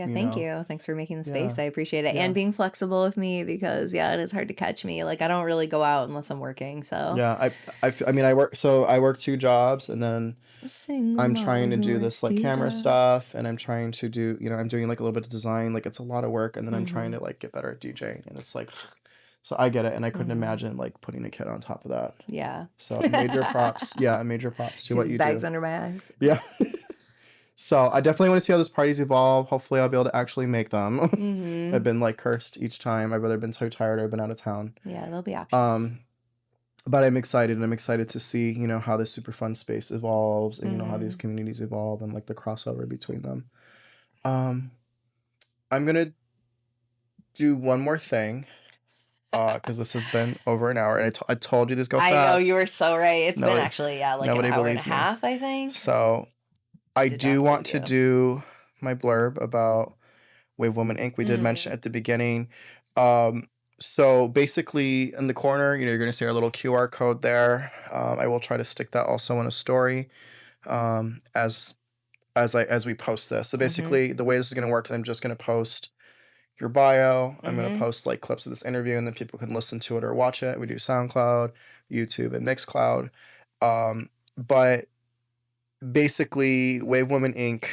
you thank know? you. Thanks for making the Yeah. space. I appreciate it, and Yeah. being flexible with me because, yeah, it is hard to catch me. Like, I don't really go out unless I'm working, so Yeah. I mean, I work 2 jobs, and then a single I'm trying mom to who do works this, like, 2 camera jobs. stuff, and I'm trying to do, I'm doing, like, a little bit of design, like, it's a lot of work, and then I'm trying Mhm, to, like, get better at DJing, and it's like so I get it, and I couldn't mhm. imagine, like, putting a kid on top of that. Yeah. So, major props. Yeah, major props to See what these you bags do. under my eyes? Yeah. So, I definitely wanna see how those parties evolve. Hopefully, I'll be able to actually make them. I've Mhm. been, like, cursed each time. I've either been so tired or I've been out of town. Yeah, there'll be options. Um, but I'm excited, and I'm excited to see, how this super fun space evolves and, how these Mhm. communities evolve and, like, the crossover between them. Um, I'm gonna do one more thing, because this has been over an hour, and I told you this go I know, you fast. were so right. It's been Nobody actually, yeah, like an nobody hour and a believes me. half, I think. So, I I did not do want believe to you. do my blurb about Wave Woman Inc. We did mention Mhm. at the beginning. Um, so basically in the corner, you're gonna see our little QR code there. I will try to stick that also in a story, as as we post this. So Mhm. basically the way this is gonna work is I'm just gonna post your bio. I'm gonna Mhm. post like clips of this interview, and then people can listen to it or watch it. We do SoundCloud, YouTube, and Mixcloud. But basically, Wave Woman Inc.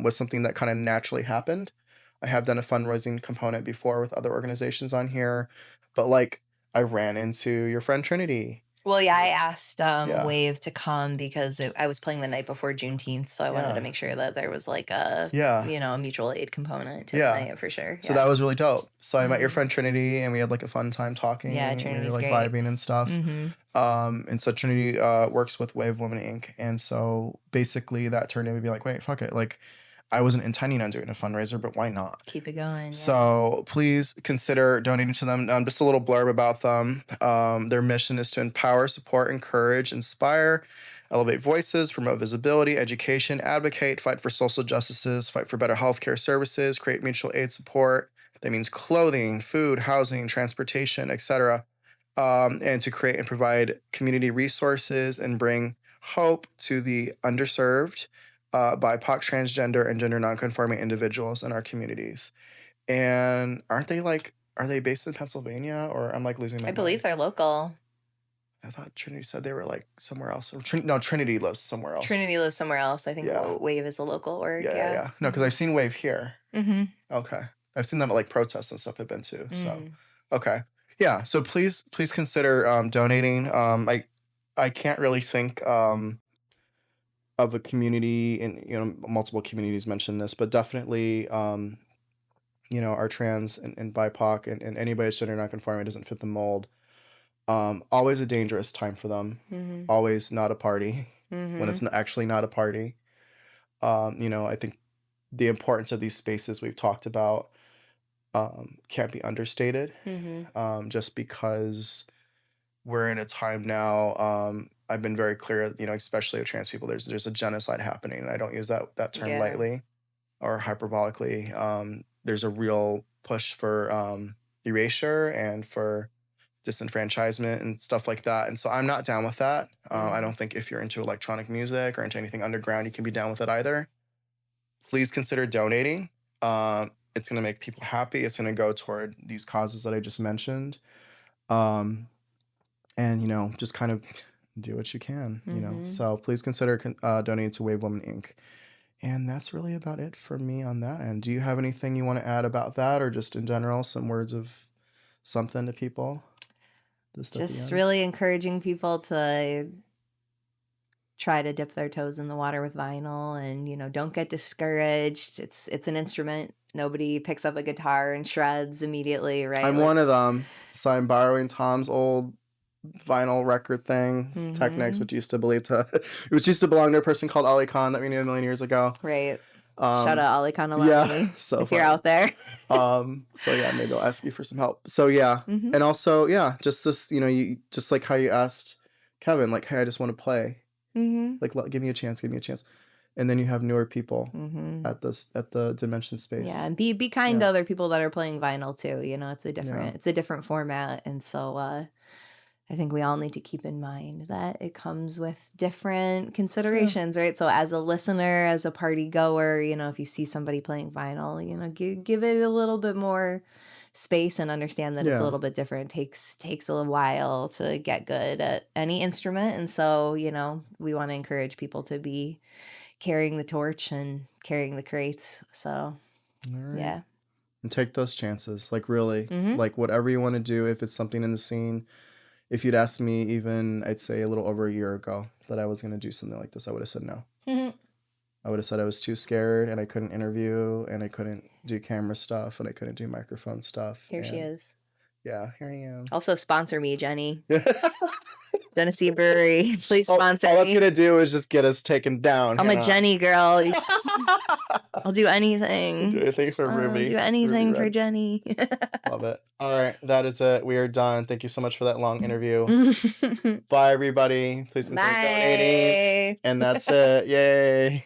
Was something that kind of naturally happened. I have done a fundraising component before with other organizations on here, but like I ran into your friend Trinity. Well, yeah, I Was asked, Yeah, Wave to come because I was playing the night before Juneteenth, so I wanted to yeah, make sure that there was like a, yeah, a mutual aid component to the yeah. night for sure. So Yeah. that was really dope. So I met your Mhm. friend Trinity, and we had like a fun time Yeah, talking, and we were Trinity's like great. vibing and stuff. Mhm. And so Trinity works with Wave Woman Inc. And so basically that turned into be like, wait, fuck it. Like I wasn't intending on doing a fundraiser, but why not? Keep it going, yeah. So please consider donating to them. Just a little blurb about them. Their mission is to empower, support, encourage, inspire, elevate voices, promote visibility, education, advocate, fight for social justices, fight for better healthcare services, create mutual aid support. That means clothing, food, housing, transportation, etc. And to create and provide community resources and bring hope to the underserved, BIPOC, transgender, and gender nonconforming individuals in our communities. And are they based in Pennsylvania, or I'm like losing I my believe mind? they're local. I thought Trinity said they were like somewhere else. Or no, Trinity lives somewhere else. Trinity lives somewhere else. I think Yeah. Wave is a local org, yeah. Yeah. No, because Mhm. I've seen Wave here. Mhm. Okay. I've seen them at like protests and stuff I've been to. So, Mhm. okay. Yeah. So please consider donating. I can't really think of a community, and multiple communities mentioned this, but definitely our trans and BIPOC, and anybody that's gender nonconforming doesn't fit the mold. Always a dangerous time for them. Mhm. Always not a party when it's Mhm. actually not a party. I think the importance of these spaces we've talked about can't be understated. Mhm. Just because we're in a time now. I've been very clear, especially with trans people. There's a genocide happening, and I don't use that term Yeah. lightly or hyperbolically. There's a real push for erasure and for disenfranchisement and stuff like that. And so I'm not down with that. I Mhm. don't think if you're into electronic music or into anything underground, you can be down with it either. Please consider donating. It's going to make people happy. It's going to go toward these causes that I just mentioned. Um, and, just kind of do what you can. Mhm. So please consider donating to Wave Woman Inc. And that's really about it for me on that end. Do you have anything you want to add about that, or just in general, some words of something to people just at the Just end? really encouraging people to try to dip their toes in the water with vinyl and, don't get discouraged. It's an instrument. Nobody picks up a guitar and shreds immediately, right? I'm Like, one of them. So I'm borrowing Tom's old vinyl record thing, Technics, mhm. which used to belong to a person called Ali Khan that we knew a million years ago. Right. Shout Um, out Ali Khan yeah, Alani so if you're funny. out there. So yeah, maybe I'll ask you for some help. So yeah, Mhm. and also yeah, just this, you just like how you asked Kevin, like, hey, I just want to play, Mhm. like, give me a chance, give me a chance, and then you have newer people Mhm. at the Dimension Yeah, space. and be kind Yeah, to other people that are playing vinyl too. It's a yeah, different format, and so I think we all need to keep in mind that it comes with different Yeah. considerations, right? So as a listener, as a party goer, if you see somebody playing vinyl, give it a little bit more space and understand that it's a Yeah. little bit different. Takes a little while to get good at any instrument. And so, we want to encourage people to be carrying the torch and carrying the crates. So, All right. yeah. And take those chances. Like, really. Mhm. Like, whatever you want to do, if it's something in the scene. If you'd asked me even, I'd say a little over a year ago that I was going to do something like this, I would have said no. Mhm. I would have said I was too scared and I couldn't interview and I couldn't do camera stuff and I couldn't do microphone stuff. Here she And is. yeah, here I am. Also sponsor me, Jenny. Genesee Brewery. Please sponsor all that's me. going to do is just get us taken down. I'm a Hannah. Jenny girl. I'll do anything. Do anything for I'll Ruby. do anything Ruby for Red. Jenny. Love it. All right, that is it. We are done. Thank you so much for that long interview. Bye, everybody. Please consider donating. Bye. And that's it. Yay.